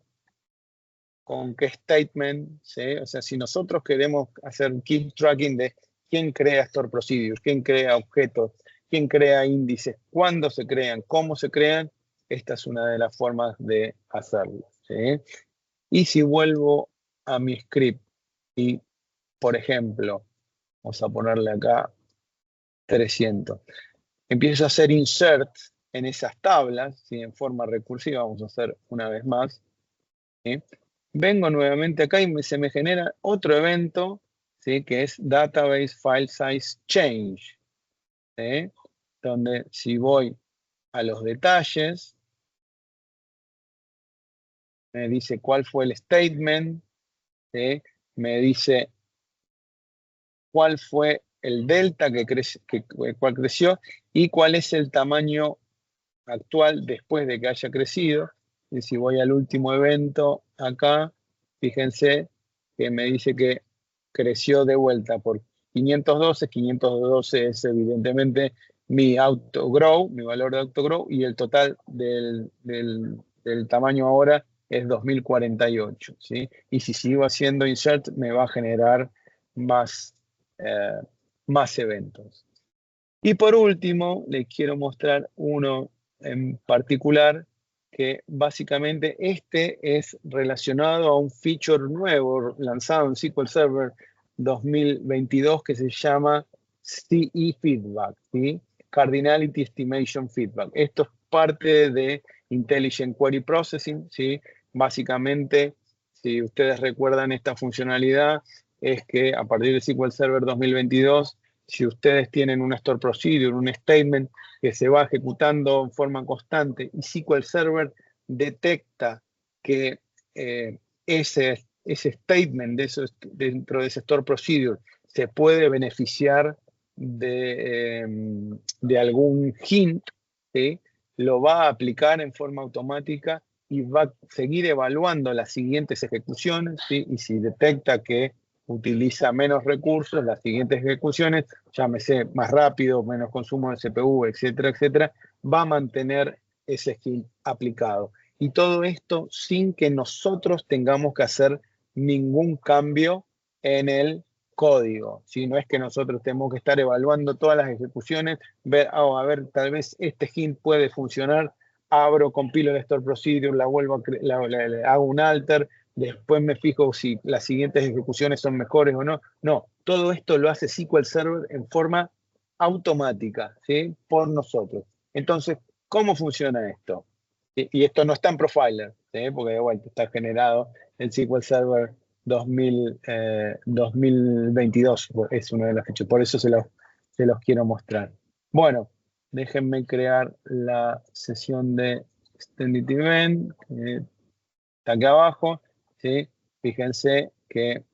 Speaker 1: con qué statement, ¿sí? O sea, si nosotros queremos hacer keep tracking de quién crea store procedures, quién crea objetos, quién crea índices, cuándo se crean, cómo se crean, esta es una de las formas de hacerlo, ¿sí? Y si vuelvo a mi script y, por ejemplo, vamos a ponerle acá 300, empiezo a hacer insert en esas tablas, ¿sí? En forma recursiva, vamos a hacer una vez más, ¿sí? Vengo nuevamente acá y se me genera otro evento, ¿sí? Que es Database File Size Change, ¿sí? Donde si voy a los detalles, me dice cuál fue el statement, ¿sí? Me dice cuál fue el delta cuál creció y cuál es el tamaño actual después de que haya crecido. Y si voy al último evento acá, fíjense que me dice que creció de vuelta por 512. 512 es evidentemente mi autogrow, mi valor de autogrow, y el total del el tamaño ahora es 2048, ¿sí? Y si sigo haciendo insert, me va a generar más eventos. Y por último, les quiero mostrar uno en particular que básicamente este es relacionado a un feature nuevo lanzado en SQL Server 2022 que se llama CE Feedback, ¿sí? Cardinality Estimation Feedback. Esto es parte de Intelligent Query Processing, ¿sí? Básicamente, si ustedes recuerdan esta funcionalidad, es que a partir de SQL Server 2022, si ustedes tienen un store procedure, un statement que se va ejecutando en forma constante y SQL Server detecta que ese statement dentro de ese store procedure se puede beneficiar de algún hint, ¿sí? Lo va a aplicar en forma automática y va a seguir evaluando las siguientes ejecuciones, ¿sí? Y si detecta que utiliza menos recursos, las siguientes ejecuciones, llámese más rápido, menos consumo de CPU, etcétera, etcétera, va a mantener ese hint aplicado. Y todo esto sin que nosotros tengamos que hacer ningún cambio en el código. Si no es que nosotros tenemos que estar evaluando todas las ejecuciones, ver, a ver, tal vez este hint puede funcionar, abro, compilo el store procedure, la vuelvo le hago un alter, después me fijo si las siguientes ejecuciones son mejores o no. No, todo esto lo hace SQL Server en forma automática, ¿sí? Por nosotros. Entonces, ¿cómo funciona esto? Y esto no está en Profiler, ¿sí? Porque de vuelta está generado en SQL Server 2022, es uno de los hechos. Por eso se los quiero mostrar. Bueno, déjenme crear la sesión de Extended Event, que está aquí abajo, ¿sí? Fíjense que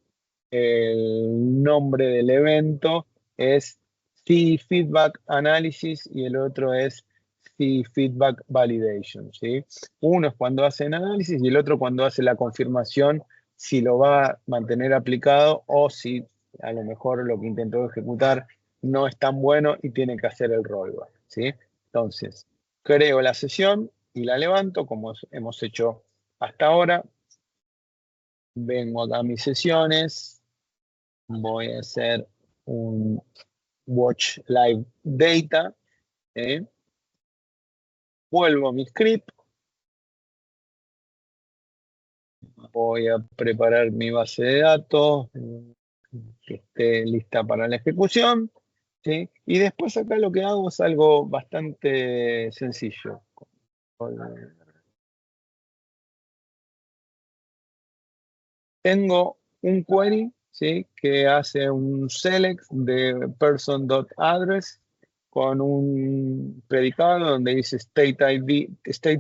Speaker 1: el nombre del evento es CE Feedback Analysis y el otro es CE Feedback Validation, ¿sí? Uno es cuando hace el análisis y el otro cuando hace la confirmación si lo va a mantener aplicado o si a lo mejor lo que intentó ejecutar no es tan bueno y tiene que hacer el rollback, ¿sí? Entonces, creo la sesión y la levanto como hemos hecho hasta ahora. Vengo acá a mis sesiones, voy a hacer un Watch Live Data, vuelvo a mi script, voy a preparar mi base de datos que esté lista para la ejecución, ¿sí? Y después acá lo que hago es algo bastante sencillo. Tengo un query, ¿sí? Que hace un select de person.address con un predicado donde dice state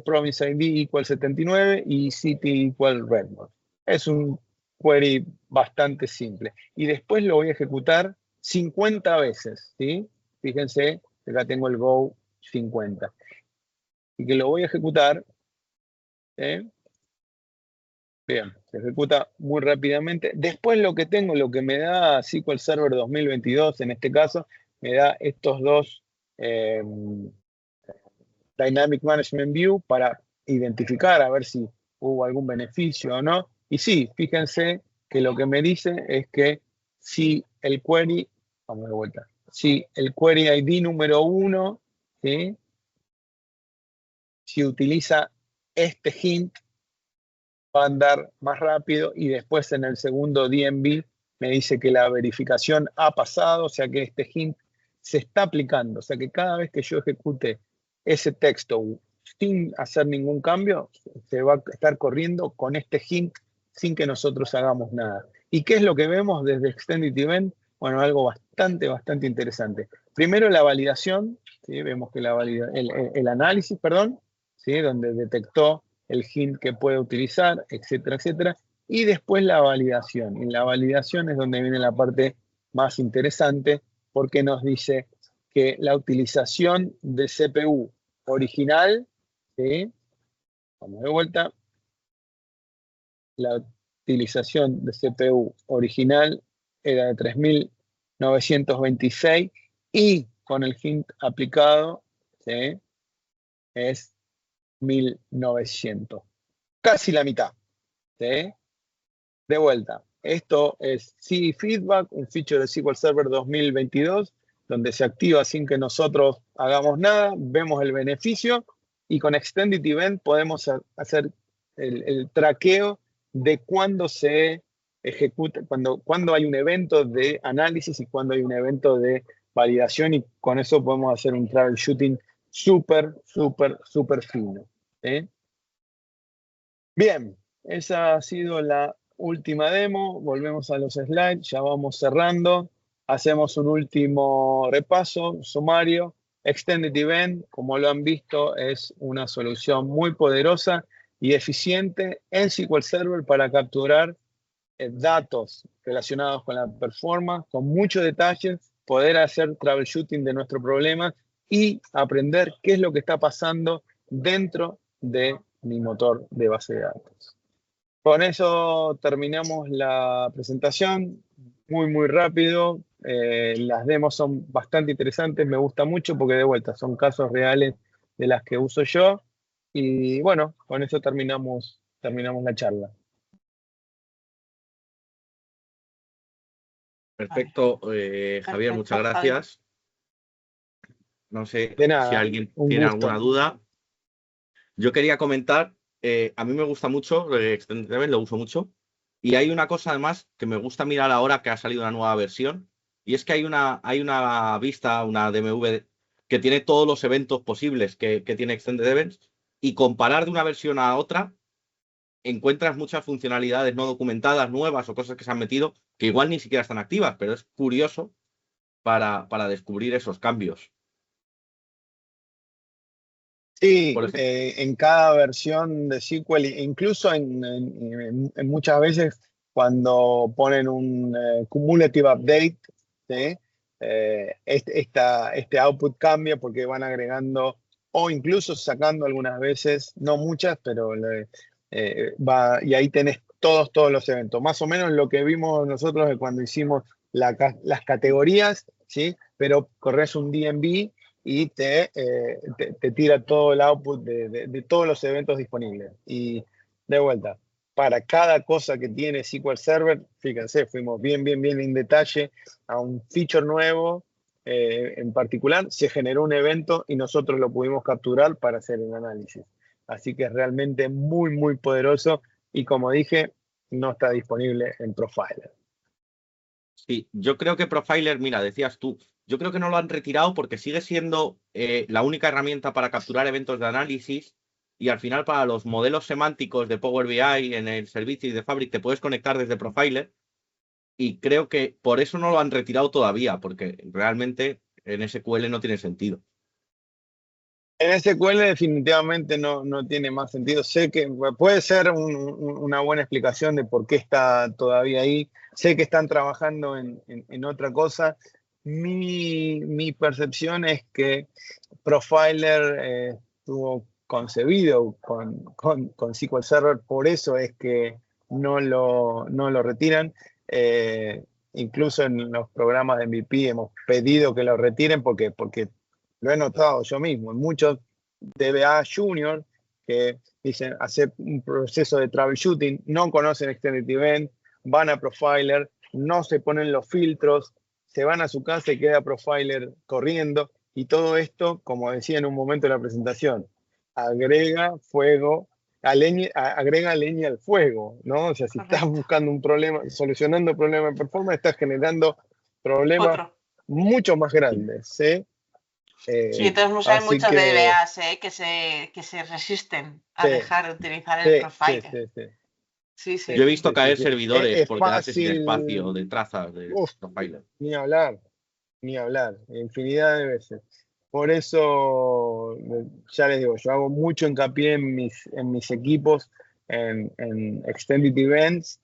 Speaker 1: province ID igual 79 y city igual Redmond. Es un query bastante simple. Y después lo voy a ejecutar 50 veces, ¿sí? Fíjense, acá tengo el go 50. Y que lo voy a ejecutar, ¿sí? Bien, se ejecuta muy rápidamente. Después lo que tengo, lo que me da SQL Server 2022, en este caso, me da estos dos Dynamic Management View para identificar a ver si hubo algún beneficio o no. Y sí, fíjense que lo que me dice es que si el query, vamos de vuelta, si el query ID número 1, ¿sí? Si utiliza este hint, va a andar más rápido y después en el segundo DMV me dice que la verificación ha pasado, o sea que este hint se está aplicando, o sea que cada vez que yo ejecute ese texto sin hacer ningún cambio, se va a estar corriendo con este hint sin que nosotros hagamos nada. ¿Y qué es lo que vemos desde Extended Event? Bueno, algo bastante interesante. Primero la validación, ¿sí? Vemos que el análisis, perdón, ¿sí? Donde detectó el hint que puede utilizar, etcétera, etcétera. Y después la validación. Y la validación es donde viene la parte más interesante porque nos dice que la utilización de CPU original, ¿sí? Vamos de vuelta, la utilización de CPU original era de 3926 y con el hint aplicado, ¿sí? Es 2.900. Casi la mitad. ¿Sí? De vuelta, esto es CD Feedback, un feature de SQL Server 2022, donde se activa sin que nosotros hagamos nada, vemos el beneficio y con Extended Event podemos hacer el traqueo de cuándo se ejecuta, cuando hay un evento de análisis y cuando hay un evento de validación, y con eso podemos hacer un troubleshooting súper fino. ¿Sí? Bien, esa ha sido la última demo. Volvemos a los slides, ya vamos cerrando. Hacemos un último repaso, sumario. Extended Event, como lo han visto, es una solución muy poderosa y eficiente en SQL Server para capturar datos relacionados con la performance, con muchos detalles, poder hacer troubleshooting de nuestro problema y aprender qué es lo que está pasando dentro de mi motor de base de datos. Con eso terminamos la presentación, muy rápido. Las demos son bastante interesantes, me gusta mucho porque de vuelta son casos reales de las que uso yo. Y bueno, con eso terminamos la charla.
Speaker 3: Perfecto, Javier, muchas gracias. No sé
Speaker 1: De nada,
Speaker 3: si alguien
Speaker 1: un
Speaker 3: tiene
Speaker 1: gusto.
Speaker 3: alguna duda. Yo quería comentar, a mí me gusta mucho, Extended Event lo uso mucho, y hay una cosa además que me gusta mirar ahora que ha salido una nueva versión, y es que hay una vista, una DMV, que tiene todos los eventos posibles que tiene Extended Events, y comparar de una versión a otra, encuentras muchas funcionalidades no documentadas, nuevas o cosas que se han metido, que igual ni siquiera están activas, pero es curioso para descubrir esos cambios.
Speaker 1: Sí,
Speaker 3: Por ejemplo,
Speaker 1: en cada versión de SQL, incluso en muchas veces cuando ponen un cumulative update, ¿sí? Este output cambia porque van agregando o incluso sacando algunas veces, no muchas, pero y ahí tenés todos los eventos. Más o menos lo que vimos nosotros de cuando hicimos las categorías, ¿sí? Pero corres un DMV y te tira todo el output de todos los eventos disponibles. Y de vuelta, para cada cosa que tiene SQL Server, fíjense, fuimos bien en detalle a un feature nuevo en particular, se generó un evento y nosotros lo pudimos capturar para hacer el análisis. Así que es realmente muy poderoso y como dije, no está disponible en Profiler.
Speaker 3: sí, yo creo que Profiler, mira, decías tú, yo creo que no lo han retirado porque sigue siendo la única herramienta para capturar eventos de análisis y al final para los modelos semánticos de Power BI en el servicio de Fabric te puedes conectar desde Profiler y creo que por eso no lo han retirado todavía porque realmente en SQL no tiene sentido.
Speaker 1: En SQL definitivamente no tiene más sentido. Sé que puede ser una buena explicación de por qué está todavía ahí. Sé que están trabajando en otra cosa. Mi percepción es que Profiler estuvo concebido con SQL Server, por eso es que no lo retiran. Incluso en los programas de MVP hemos pedido que lo retiren porque lo he notado yo mismo, en muchos DBA Junior que dicen hacer un proceso de troubleshooting, no conocen Extended Event, van a Profiler, no se ponen los filtros, se van a su casa y queda Profiler corriendo, y todo esto, como decía en un momento de la presentación, agrega leña al fuego, ¿no? O sea, si estás buscando un problema, solucionando problemas de performance, estás generando problemas mucho más grandes, ¿sí?
Speaker 2: Sí, entonces hay muchos DBAs que se resisten a dejar de utilizar el Profiler.
Speaker 1: Sí.
Speaker 3: Yo he visto caer servidores por quedarse sin
Speaker 1: fácil,
Speaker 3: espacio de trazas de Profiler.
Speaker 1: Ni hablar, infinidad de veces. Por eso, ya les digo, yo hago mucho hincapié en mis equipos, en Extended Events.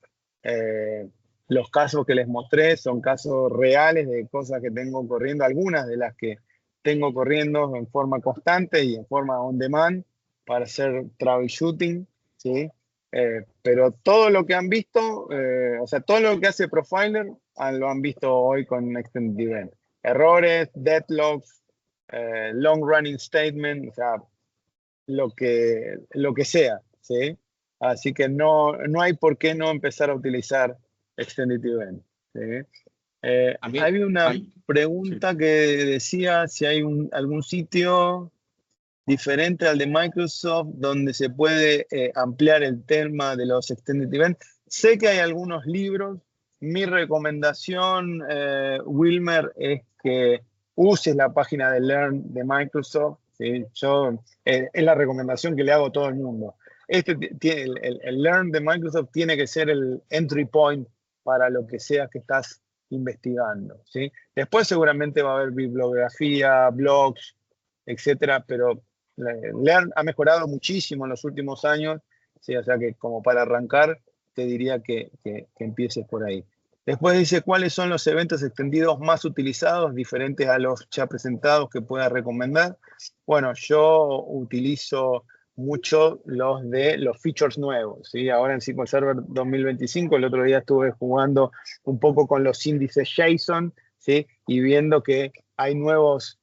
Speaker 1: Los casos que les mostré son casos reales de cosas que tengo corriendo, algunas de las que tengo corriendo en forma constante y en forma on demand para hacer troubleshooting, ¿sí? Pero todo lo que han visto, o sea, todo lo que hace Profiler lo han visto hoy con Extended Event. Errores, deadlocks, long running statement, o sea, lo que sea, ¿sí? Así que no hay por qué no empezar a utilizar Extended Event, ¿sí? Había una pregunta que decía si hay algún sitio diferente al de Microsoft donde se puede ampliar el tema de los Extended Event. Sé que hay algunos libros. Mi recomendación, Wilmer, es que uses la página de Learn de Microsoft. ¿Sí? Es la recomendación que le hago a todo el mundo. El Learn de Microsoft tiene que ser el entry point para lo que sea que estás investigando, ¿sí? Después seguramente va a haber bibliografía, blogs, etcétera, pero Learn ha mejorado muchísimo en los últimos años, ¿sí? O sea que como para arrancar, te diría que empieces por ahí. Después dice, ¿cuáles son los eventos extendidos más utilizados, diferentes a los ya presentados, que pueda recomendar? Bueno, yo utilizo mucho los features nuevos, ¿sí? Ahora en SQL Server 2025, el otro día estuve jugando un poco con los índices JSON, ¿sí? Y viendo que hay nuevos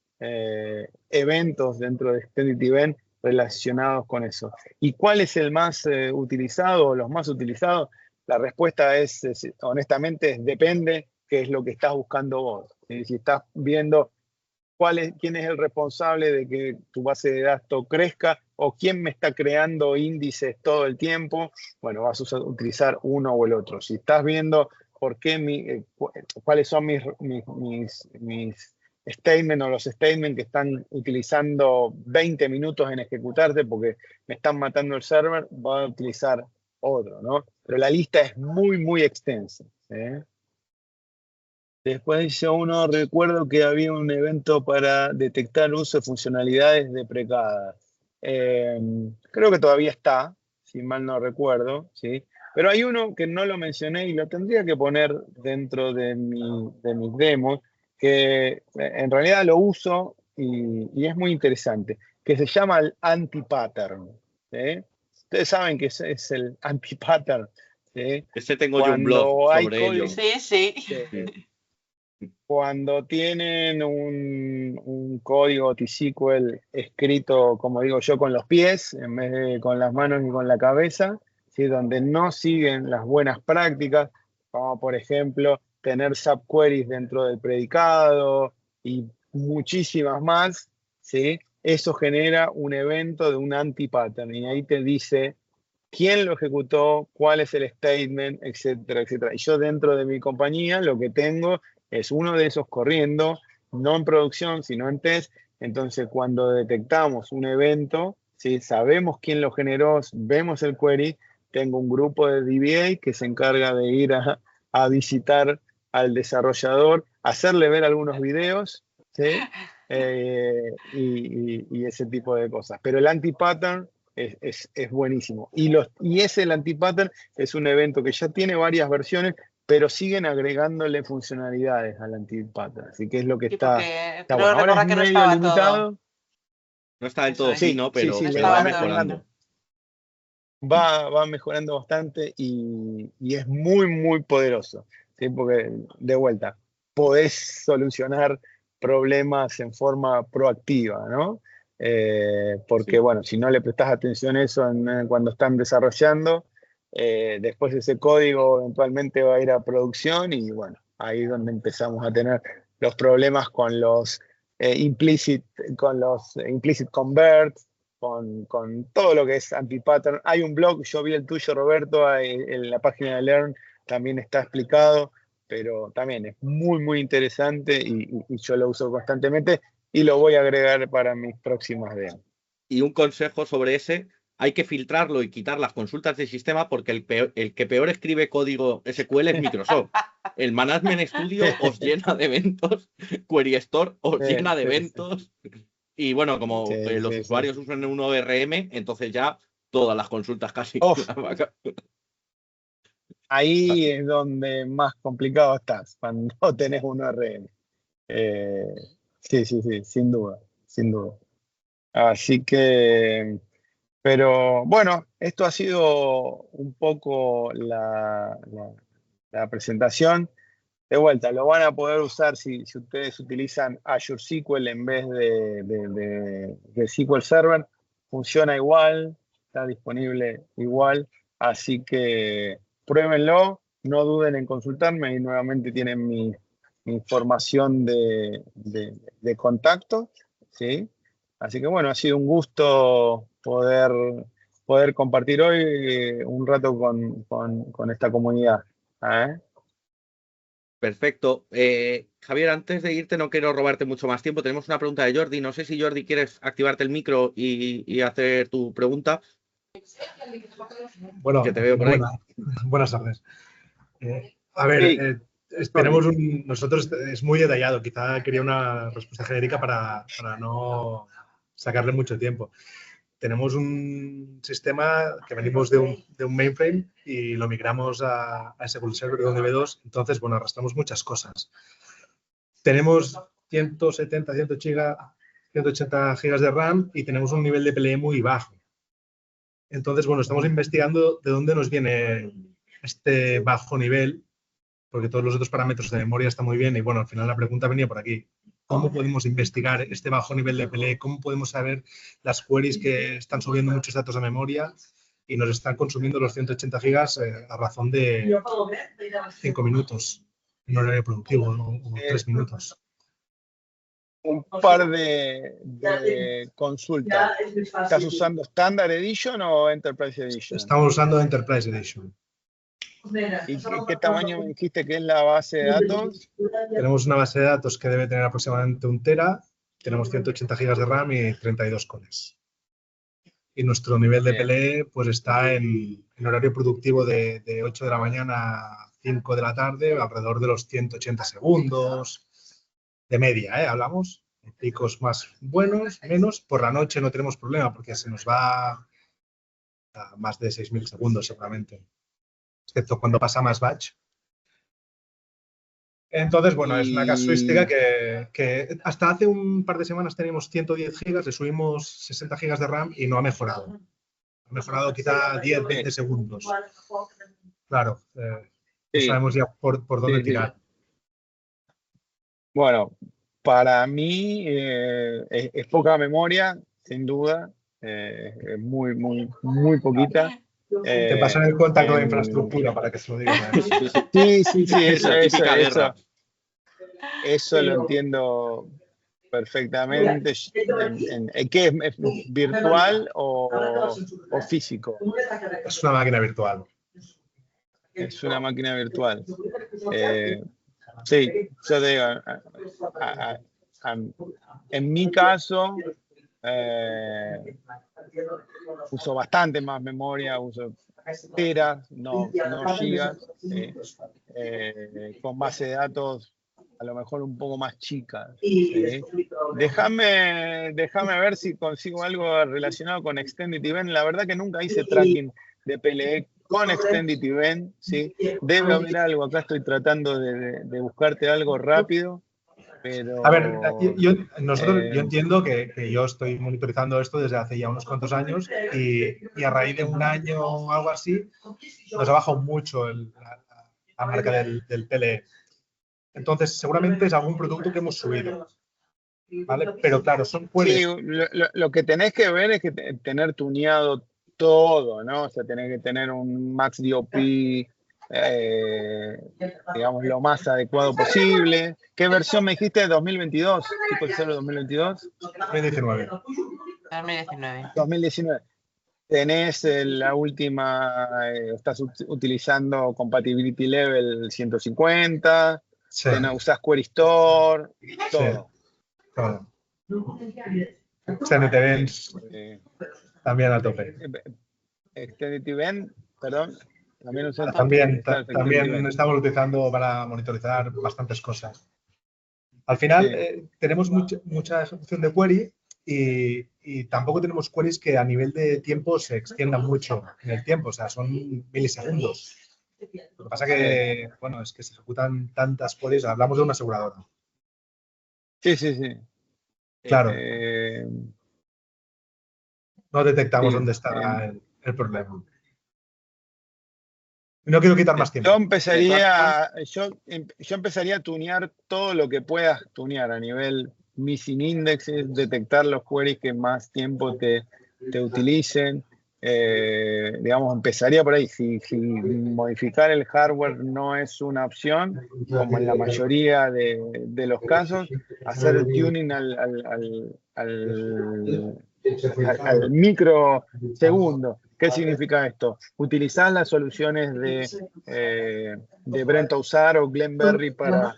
Speaker 1: eventos dentro de Extended Event relacionados con eso. ¿Y cuál es el más utilizado o los más utilizados? La respuesta es honestamente, depende qué es lo que estás buscando vos. ¿Sí? Si estás viendo quién es el responsable de que tu base de datos crezca o quién me está creando índices todo el tiempo, bueno, vas a utilizar uno o el otro. Si estás viendo cuáles son mis statements o los statements que están utilizando 20 minutos en ejecutarte porque me están matando el server, va a utilizar otro, ¿no? Pero la lista es muy, muy extensa, ¿eh? Después dice uno, recuerdo que había un evento para detectar uso de funcionalidades deprecadas. Creo que todavía está, si mal no recuerdo, ¿sí? Pero hay uno que no lo mencioné y lo tendría que poner dentro de mis demos, que en realidad lo uso y es muy interesante, que se llama el anti-pattern, ¿sí? Ustedes saben que es el anti-pattern, ¿sí?
Speaker 3: Ese tengo yo un blog sobre ello.
Speaker 2: Sí.
Speaker 1: Cuando tienen un código T-SQL escrito, como digo yo, con los pies, en vez de con las manos y con la cabeza, ¿sí? Donde no siguen las buenas prácticas, como por ejemplo tener subqueries dentro del predicado y muchísimas más, ¿sí? Eso genera un evento de un anti-pattern y ahí te dice quién lo ejecutó, cuál es el statement, etcétera, etcétera. Y yo dentro de mi compañía lo que tengo es uno de esos corriendo, no en producción, sino en test. Entonces, cuando detectamos un evento, ¿sí? Sabemos quién lo generó, vemos el query, tengo un grupo de DBA que se encarga de ir a visitar al desarrollador, hacerle ver algunos videos, ¿sí? Y ese tipo de cosas. Pero el anti-pattern es buenísimo. Y el anti-pattern es un evento que ya tiene varias versiones, pero siguen agregándole funcionalidades al anti-pattern. Así que es lo que está
Speaker 2: bueno.
Speaker 1: Ahora es
Speaker 2: que
Speaker 1: medio
Speaker 2: no
Speaker 1: limitado.
Speaker 2: todo.
Speaker 3: No está del todo fino, pero
Speaker 2: va
Speaker 3: mejorando.
Speaker 1: Va mejorando bastante y es muy, muy poderoso. ¿Sí? Porque, de vuelta, podés solucionar problemas en forma proactiva, ¿no? Porque, bueno, si no le prestás atención a eso cuando están desarrollando, después ese código eventualmente va a ir a producción y, bueno, ahí es donde empezamos a tener los problemas con los implicit converts, con todo lo que es anti-pattern. Hay un blog, yo vi el tuyo, Roberto, en la página de Learn también está explicado, pero también es muy, muy interesante y yo lo uso constantemente y lo voy a agregar para mis próximas demos.
Speaker 3: Y un consejo sobre ese, hay que filtrarlo y quitar las consultas del sistema porque el que peor escribe código SQL es Microsoft. El Management Studio os llena de eventos, Query Store os llena de eventos. Y bueno, como los usuarios usan un ORM, entonces ya todas las consultas casi.
Speaker 1: Ahí es donde más complicado estás, cuando tenés un ORM. Sí, sin duda, sin duda. Así que, pero bueno, esto ha sido un poco la presentación. De vuelta, lo van a poder usar si ustedes utilizan Azure SQL en vez de SQL Server. funciona igual, está disponible igual, así que pruébenlo, no duden en consultarme y nuevamente tienen mi información de contacto, ¿sí? Así que bueno, ha sido un gusto poder compartir hoy un rato con esta comunidad.
Speaker 3: Perfecto. Javier, antes de irte, no quiero robarte mucho más tiempo. Tenemos una pregunta de Jordi. No sé si Jordi quieres activarte el micro y hacer tu pregunta.
Speaker 4: Bueno,
Speaker 3: que te veo por ahí.
Speaker 4: Buenas tardes. A ver, esperemos nosotros es muy detallado. Quizá quería una respuesta genérica para no sacarle mucho tiempo. Tenemos un sistema que venimos de un mainframe y lo migramos a SQL Server de DB2. Entonces, bueno, arrastramos muchas cosas. Tenemos 170, 180 gigas de RAM y tenemos un nivel de PLE muy bajo. Entonces, bueno, estamos investigando de dónde nos viene este bajo nivel, porque todos los otros parámetros de memoria están muy bien y, bueno, al final la pregunta venía por aquí. ¿Cómo podemos investigar este bajo nivel de PLE? ¿Cómo podemos saber las queries que están subiendo muchos datos de memoria y nos están consumiendo los 180 gigas a razón de 5 minutos en horario productivo o 3 minutos?
Speaker 1: Un par de consultas. ¿Estás usando Standard Edition o Enterprise Edition?
Speaker 4: Estamos usando Enterprise Edition.
Speaker 1: ¿Y qué tamaño me dijiste que es la base de datos?
Speaker 4: Tenemos una base de datos que debe tener aproximadamente 1 tera, tenemos 180 gigas de RAM y 32 cores. Y nuestro nivel de PLE pues está en horario productivo de 8 de la mañana a 5 de la tarde, alrededor de los 180 segundos de media, hablamos. Picos más buenos, menos. Por la noche no tenemos problema porque se nos va a más de 6.000 segundos seguramente, excepto cuando pasa más batch. Entonces, bueno, es una casuística que hasta hace un par de semanas teníamos 110 gigas, le subimos 60 gigas de RAM y no ha mejorado. Ha mejorado quizá 10, 20 segundos. Claro, no sabemos ya por dónde tirar.
Speaker 1: Bueno, para mí es poca memoria, sin duda. Es muy poquita.
Speaker 4: Te pasan el contacto de infraestructura para que se lo digan.
Speaker 1: Sí, eso lo entiendo perfectamente. ¿Qué es virtual o físico?
Speaker 4: Es una máquina virtual.
Speaker 1: Es una máquina virtual. Sí, yo te digo, en mi caso, uso bastante más memoria, uso teras, no gigas, con base de datos a lo mejor un poco más chicas. Déjame ver si consigo algo relacionado con Extended Event. La verdad que nunca hice tracking de PLE con Extended Event, ¿sí? Debe haber algo, acá estoy tratando de buscarte algo rápido. Pero,
Speaker 4: a ver, yo entiendo que yo estoy monitorizando esto desde hace ya unos cuantos años y a raíz de un año o algo así nos ha bajado mucho la marca del PLE. Entonces, seguramente es algún producto que hemos subido. ¿Vale? Pero claro, son queries.
Speaker 1: Sí, lo que tenés que ver es que tener tuneado todo, ¿no? O sea, tenés que tener un Max DOP, digamos, lo más adecuado posible. ¿Qué versión me dijiste de 2022? ¿Tipo 2022?
Speaker 4: 2019.
Speaker 2: 2019.
Speaker 1: Tenés la última, estás utilizando Compatibility Level 150,
Speaker 4: sí.
Speaker 1: Usás Query Store, todo.
Speaker 4: Sí, todo. Extended Events también a tope.
Speaker 1: Extended Event, perdón.
Speaker 4: También estamos utilizando para monitorizar bastantes cosas. Al final tenemos mucha ejecución de query y tampoco tenemos queries que a nivel de tiempo se extiendan mucho en el tiempo, o sea, son milisegundos. Lo que pasa que, bueno, es que se ejecutan tantas queries, hablamos de una aseguradora.
Speaker 1: Sí.
Speaker 4: Claro. No detectamos dónde está el problema. No quiero quitar más tiempo.
Speaker 1: Yo empezaría a tunear todo lo que puedas tunear a nivel missing indexes, detectar los queries que más tiempo te te utilicen. Digamos, empezaría por ahí. Si modificar el hardware no es una opción, como en la mayoría de los casos, hacer el tuning al microsegundo. ¿Qué significa esto? Utilizar las soluciones de Brent Ausar o Glenberry para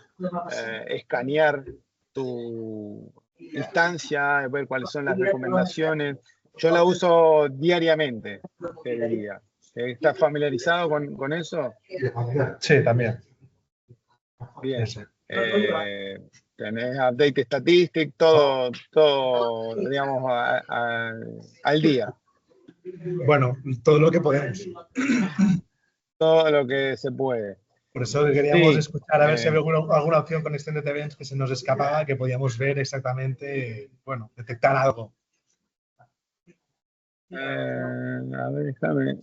Speaker 1: escanear tu instancia, ver cuáles son las recomendaciones. Yo la uso diariamente, te diría. ¿Estás familiarizado con eso?
Speaker 4: Sí, también.
Speaker 1: Bien. Tenés update statistic, todo digamos, al día.
Speaker 4: Bueno, todo lo que podemos.
Speaker 1: Todo lo que se puede.
Speaker 4: Por eso queríamos escuchar a ver si había alguna opción con Extended Events que se nos escapaba, que podíamos ver exactamente, bueno, detectar algo.
Speaker 1: A ver, déjame.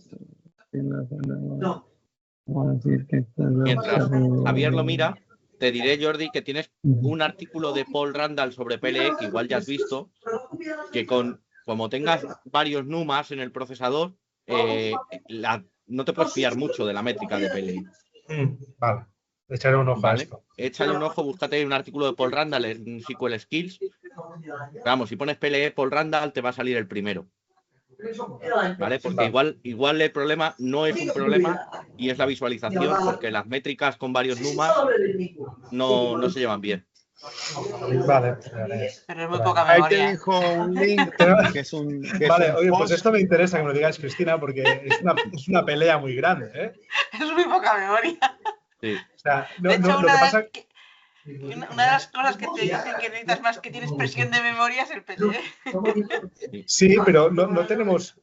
Speaker 3: Mientras Javier lo mira, te diré, Jordi, que tienes un artículo de Paul Randall sobre PLE, que igual ya has visto, que como tengas varios NUMAs en el procesador, no te puedes fiar mucho de la métrica de PLE.
Speaker 4: Vale, echaré un ojo a esto.
Speaker 3: Échale un ojo, búscate un artículo de Paul Randall en SQL Skills. Vamos, si pones PLE Paul Randall, te va a salir el primero. ¿Vale? Porque igual el problema no es un problema y es la visualización, porque las métricas con varios NUMAs no se llevan bien.
Speaker 4: Vale.
Speaker 2: Pero es muy poca memoria.
Speaker 1: Ahí te dejo un link que es un...
Speaker 4: Vale, oye, pues esto me interesa que me lo digas, Cristina, porque es una pelea muy grande, ¿eh?
Speaker 2: Es muy poca memoria.
Speaker 3: Sí.
Speaker 4: O sea,
Speaker 2: de hecho, una de las cosas que te dicen que necesitas más que tienes presión de memoria es el PLE.
Speaker 4: Sí, pero no tenemos...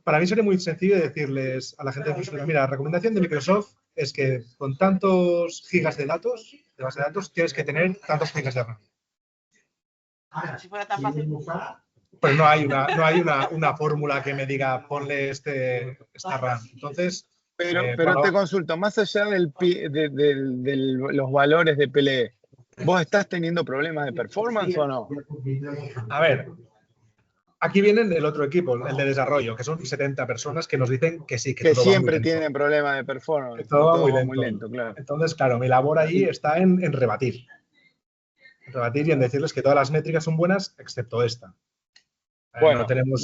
Speaker 4: Para mí sería muy sencillo decirles a la gente de infraestructura, mira, la recomendación de Microsoft es que con tantos gigas de datos, de base de datos, tienes que tener tantos gigas de RAM.
Speaker 2: Si fuera tan fácil.
Speaker 4: Pues no hay una fórmula que me diga ponle esta RAM. Entonces...
Speaker 1: Pero
Speaker 4: bueno,
Speaker 1: te consulto, más allá de los valores de PLE, ¿vos estás teniendo problemas de performance o no?
Speaker 4: A ver, aquí viene el otro equipo, el de desarrollo, que son 70 personas que nos dicen que sí, que todo
Speaker 1: siempre
Speaker 4: va muy lento.
Speaker 1: tienen problemas de performance.
Speaker 4: Que todo va muy lento.
Speaker 1: Muy lento, claro.
Speaker 4: Entonces, claro, mi labor ahí está en rebatir. En rebatir y en decirles que todas las métricas son buenas, excepto esta.
Speaker 1: Bueno,
Speaker 4: no tenemos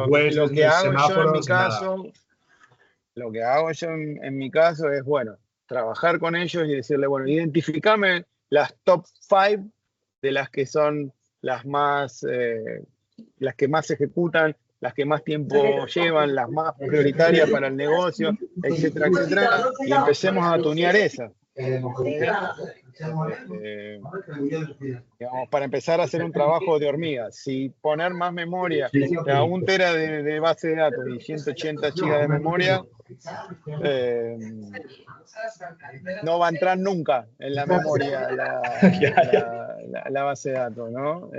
Speaker 1: Waze,
Speaker 4: lo que hago yo en mi caso...
Speaker 1: Lo que hago yo en mi caso es, bueno, trabajar con ellos y decirle, bueno, identificame las top 5 de las que son las que más se ejecutan, las que más tiempo llevan, las más prioritarias para el negocio, etcétera, etcétera, y empecemos a tunear esas. Digamos, para empezar a hacer un trabajo de hormiga. Si poner más memoria, a 1 tera de base de datos y 180 GB de memoria, no va a entrar nunca en la memoria la base de datos, ¿no?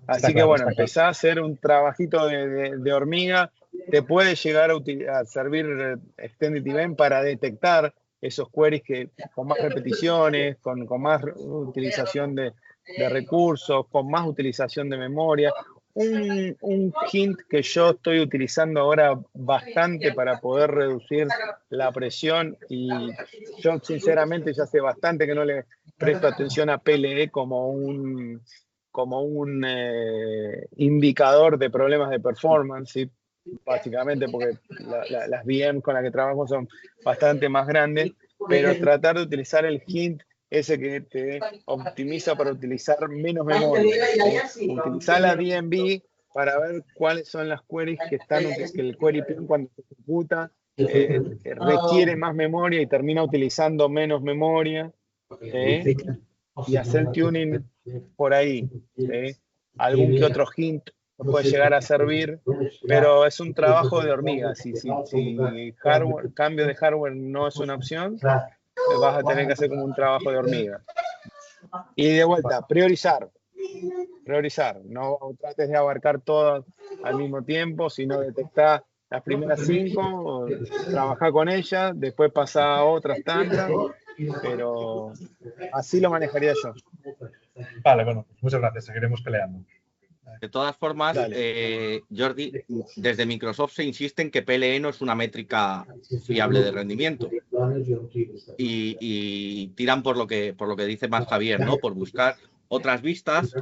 Speaker 1: Así que bueno, empezar a hacer un trabajito de hormiga, te puede llegar a servir Extended Event para detectar esos queries que con más repeticiones, con más utilización de recursos, con más utilización de memoria. Un hint que yo estoy utilizando ahora bastante para poder reducir la presión, y yo sinceramente ya hace bastante que no le presto atención a PLE como un indicador de problemas de performance, ¿sí? Básicamente porque las VM con las que trabajo son bastante más grandes, pero tratar de utilizar el hint ese que te optimiza para utilizar menos memoria. ¿Sí? Utilizar la DMV para ver cuáles son las queries que el query plan cuando se ejecuta requiere más memoria y termina utilizando menos memoria. ¿Sí? Y hacer tuning por ahí. ¿Sí? Algún que otro hint puede llegar a servir, pero es un trabajo de hormiga. Si cambio de hardware no es una opción, vas a tener que hacer como un trabajo de hormiga. Y de vuelta, priorizar. No trates de abarcar todas al mismo tiempo, sino detectar las primeras 5, trabajar con ellas, después pasar a otras tantas, pero así lo manejaría yo.
Speaker 4: Vale, bueno, muchas gracias, seguiremos peleando.
Speaker 3: De todas formas, Jordi, desde Microsoft se insiste en que PLE no es una métrica fiable de rendimiento. Y tiran por lo que dice más Javier, ¿no? Por buscar otras vistas.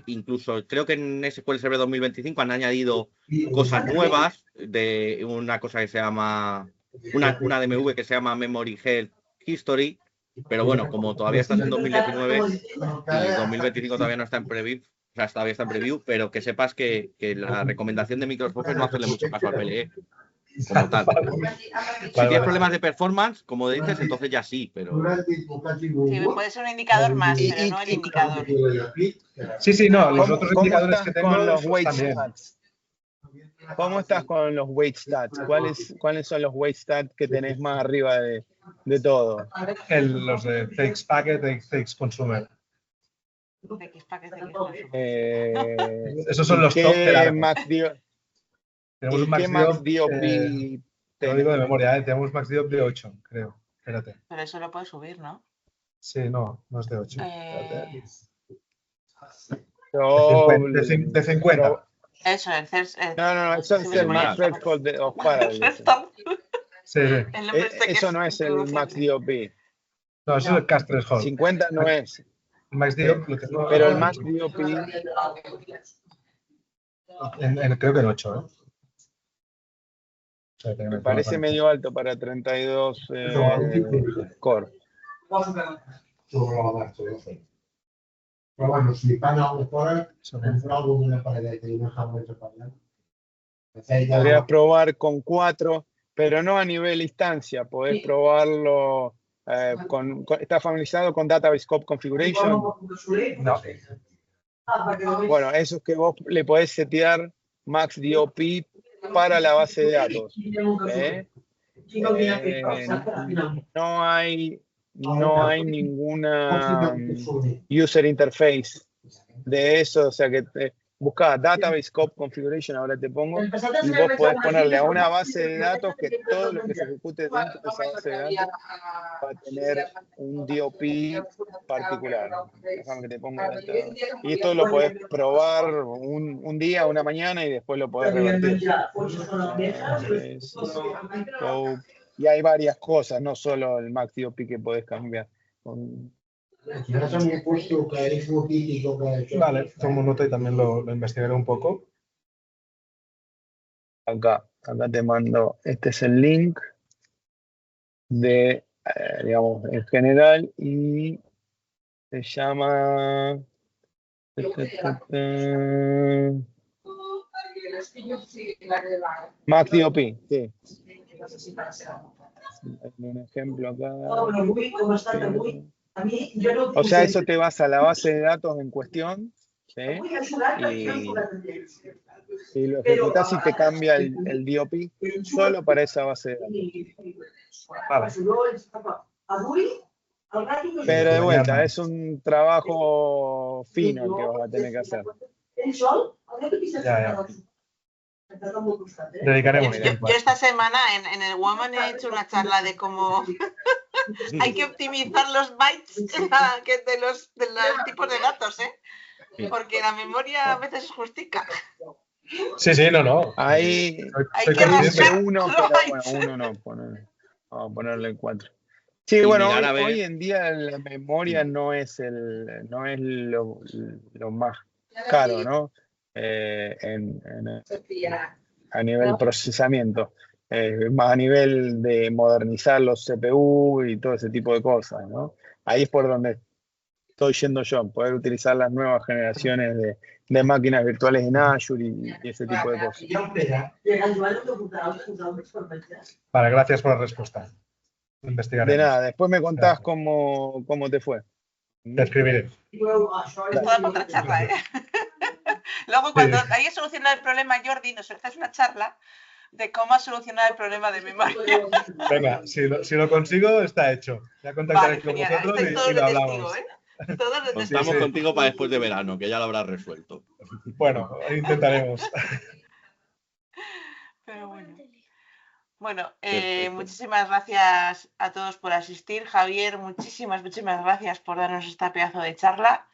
Speaker 3: Incluso creo que en SQL Server 2025 han añadido cosas nuevas de una cosa que se llama, una DMV que se llama Memory Health History. Pero bueno, como todavía estás en 2019 y 2025 todavía no está en preview, o sea, todavía está en preview, pero que sepas que la recomendación de Microsoft es no hacerle mucho caso al PLE como tal. Si tienes problemas de performance, como dices, entonces ya sí, pero...
Speaker 2: Sí, puede ser un indicador más, pero no el indicador.
Speaker 4: Sí, no, los otros indicadores que tengo
Speaker 1: con los weight
Speaker 4: también.
Speaker 1: stats? ¿Cómo estás con los weight stats? ¿Cuáles son los weight stats que tenés más arriba de todo?
Speaker 4: Los de TX Packet, TX Consumer. Esos son los top de la tenemos un Max
Speaker 1: DOP?
Speaker 4: Te lo digo de memoria, tenemos Max DOP de 8, creo. Espérate.
Speaker 2: Pero eso lo puedes subir, ¿no?
Speaker 4: Sí, no es de 8. De 50.
Speaker 2: Eso,
Speaker 1: No, eso es el Max Threshold of Parallels.
Speaker 4: Sí.
Speaker 1: Eso no es el Max DOP.
Speaker 4: No, eso es el Cast Threshold.
Speaker 1: 50 no es.
Speaker 4: El Max DOP lo tengo.
Speaker 1: Pero el Max DOP.
Speaker 4: Creo que en 8, ¿eh? O sea,
Speaker 1: me parece medio alto para 32 core.
Speaker 5: Però bueno, si fan alguna cosa, entrar alguna paradeta i una jaula de parlant.
Speaker 1: Podrías probar con 4, pero no a nivel instancia. Podés probarlo ¿estás familiarizado con Database Scope Configuration?
Speaker 4: No.
Speaker 1: Bueno, eso es que vos le podés setear Max DOP para la base de datos. No hay ninguna user interface de eso, o sea que buscá Database Scope Configuration, ahora te pongo, y vos podés ponerle a una base de datos que todo lo que se ejecute dentro de esa base de datos va a tener un DOP particular. Déjame que te ponga esto. Y esto lo podés probar un día, una mañana, y después lo podés revertir. Y hay varias cosas, no solo el Max DOP que podés cambiar.
Speaker 4: Vale, tomo nota y también lo investigaré un poco.
Speaker 1: Acá te mando, este es el link de, digamos, en general, y se llama Max DOP, sí. Hay un ejemplo acá. O sea, eso te vas a la base de datos en cuestión, ¿sí? Y lo ejecutas y te cambia el DOP solo para esa base de datos.
Speaker 4: Vale.
Speaker 1: Pero de vuelta, es un trabajo fino el que vas a tener que hacer.
Speaker 4: Ya. Dedicaremos tiempo.
Speaker 2: Yo esta semana en el Woman he hecho una charla de cómo hay que optimizar los bytes de los tipos de datos, porque la memoria a veces es justica.
Speaker 4: Sí, no.
Speaker 1: Hay
Speaker 2: que rascar
Speaker 1: uno, pero bueno, uno no. Vamos a ponerle 4. Sí, bueno, hoy en día la memoria no es lo más caro, ¿no? A nivel procesamiento, más a nivel de modernizar los CPU y todo ese tipo de cosas, ¿no? Ahí es por donde estoy yendo yo, poder utilizar las nuevas generaciones de máquinas virtuales en Azure y ese tipo de cosas.
Speaker 4: Vale, gracias por la respuesta. Investigaremos.
Speaker 1: De nada, después me contás cómo te fue.
Speaker 4: Te escribiré.
Speaker 2: Es toda para otra charla, Luego, cuando hayas solucionado el problema, Jordi, nos haces una charla de cómo solucionar el problema de memoria.
Speaker 4: Venga, si lo consigo, está hecho. Ya contactaré con vosotros y lo hablamos.
Speaker 3: Estamos contigo para después de verano, que ya lo habrás resuelto.
Speaker 4: Bueno, intentaremos.
Speaker 2: Pero bueno. Bueno, muchísimas gracias a todos por asistir. Javier, muchísimas gracias por darnos esta pedazo de charla.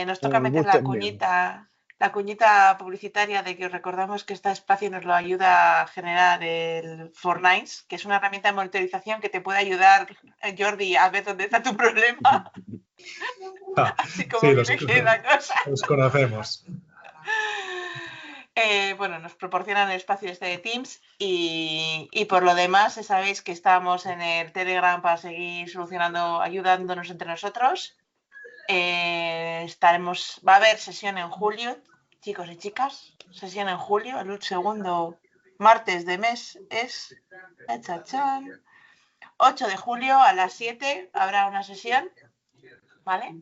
Speaker 2: Nos toca meter la cuñita la cuñita publicitaria de que os recordamos que este espacio nos lo ayuda a generar el Fortnite, que es una herramienta de monitorización que te puede ayudar, Jordi, a ver dónde está tu problema. Así como
Speaker 4: sí,
Speaker 2: viene la cosa.
Speaker 4: los conocemos.
Speaker 2: Bueno, nos proporcionan el espacio este de Teams y por lo demás, sabéis que estamos en el Telegram para seguir solucionando, ayudándonos entre nosotros. Va a haber sesión en julio, chicos y chicas, sesión en julio, el segundo martes de mes es 8 de julio a las 7 habrá una sesión, ¿vale?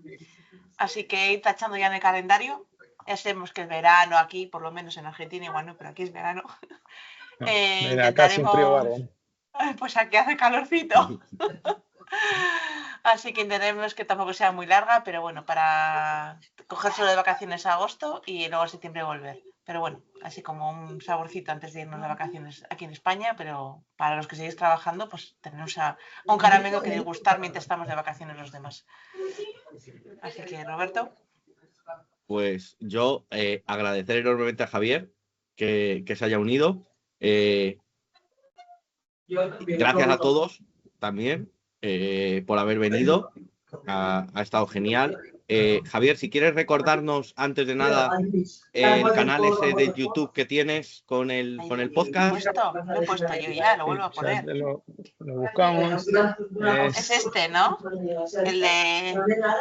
Speaker 2: Así que ir tachando ya en el calendario. Ya sabemos que es verano aquí, por lo menos en Argentina, igual no, pero aquí es verano.
Speaker 1: Mira, acá sin frío bárbaro.
Speaker 2: Pues aquí hace calorcito. Así que intentaremos que tampoco sea muy larga, pero bueno, para cogerse de vacaciones a agosto y luego en septiembre volver. Pero bueno, así como un saborcito antes de irnos de vacaciones aquí en España, pero para los que seguís trabajando, pues tenemos un caramelo que degustar mientras estamos de vacaciones los demás. Así que, Roberto.
Speaker 3: Pues yo agradecer enormemente a Javier que se haya unido. Gracias a todos también por haber venido. Ha estado genial. Javier, si quieres recordarnos antes de nada el canal ese de YouTube que tienes con el podcast.
Speaker 2: Lo he puesto yo ya, lo vuelvo a poner.
Speaker 1: Lo buscamos.
Speaker 2: Es este, ¿no? El de...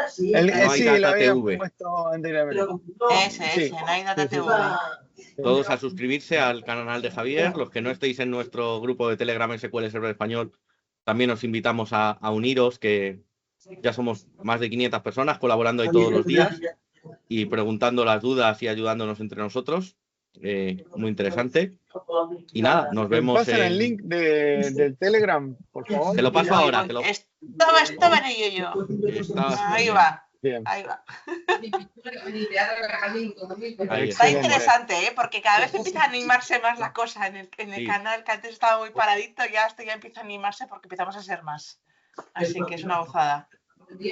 Speaker 1: Sí, lo había puesto anteriormente.
Speaker 2: Ese, no hay Data TV.
Speaker 3: Todos a suscribirse al canal de Javier. Los que no estéis en nuestro grupo de Telegram SQL Server Español, también os invitamos a uniros, que ya somos más de 500 personas colaborando ahí todos los días y preguntando las dudas y ayudándonos entre nosotros. Muy interesante. Y nada, nos vemos.
Speaker 1: ¿Pasan el link del Telegram, por favor?
Speaker 3: Te lo paso ahora.
Speaker 2: Estaba en ello yo. Ahí va.
Speaker 1: Bien.
Speaker 2: Ahí va. Está interesante, porque cada vez empieza a animarse más la cosa en el canal, que antes estaba muy paradito, ya esto ya empieza a animarse porque empezamos a ser más. Así que es una gozada.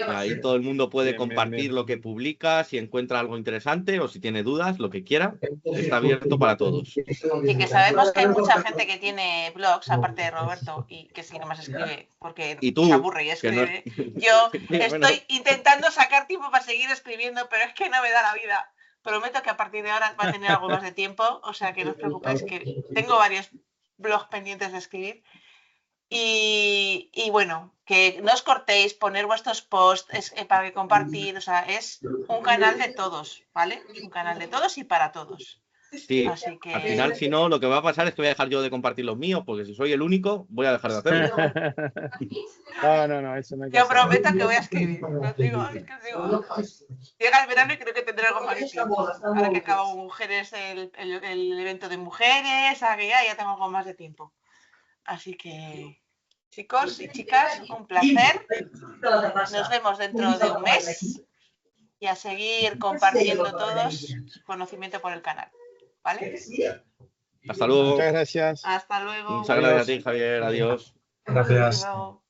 Speaker 3: Ahí todo el mundo puede compartir lo que publica, si encuentra algo interesante o si tiene dudas, lo que quiera, está abierto para todos.
Speaker 2: Y que sabemos que hay mucha gente que tiene blogs, aparte de Roberto, y que sí, nomás escribe porque se aburre y escribe. Yo estoy intentando sacar tiempo para seguir escribiendo, pero es que no me da la vida. Prometo que a partir de ahora va a tener algo más de tiempo, o sea que no os preocupéis, que tengo varios blogs pendientes de escribir. Y bueno, que no os cortéis, poner vuestros posts para que compartir, o sea, es un canal de todos, ¿vale? Es un canal de todos y para todos.
Speaker 3: Sí, así que... al final, si no, lo que va a pasar es que voy a dejar yo de compartir los míos, porque si soy el único, voy a dejar de hacerlo.
Speaker 1: No, eso no hay que
Speaker 2: yo prometo que voy a escribir, os digo. Llega el verano y creo que tendré algo más de tiempo. Ahora que acabo mujeres, el evento de mujeres, ya tengo algo más de tiempo. Así que, chicos y chicas, un placer. Nos vemos dentro de un mes y a seguir compartiendo todos conocimiento por el canal. ¿Vale?
Speaker 3: Hasta luego.
Speaker 1: Muchas gracias.
Speaker 2: Hasta luego.
Speaker 3: Muchas gracias a ti, Javier. Adiós.
Speaker 4: Gracias.
Speaker 2: Hasta luego.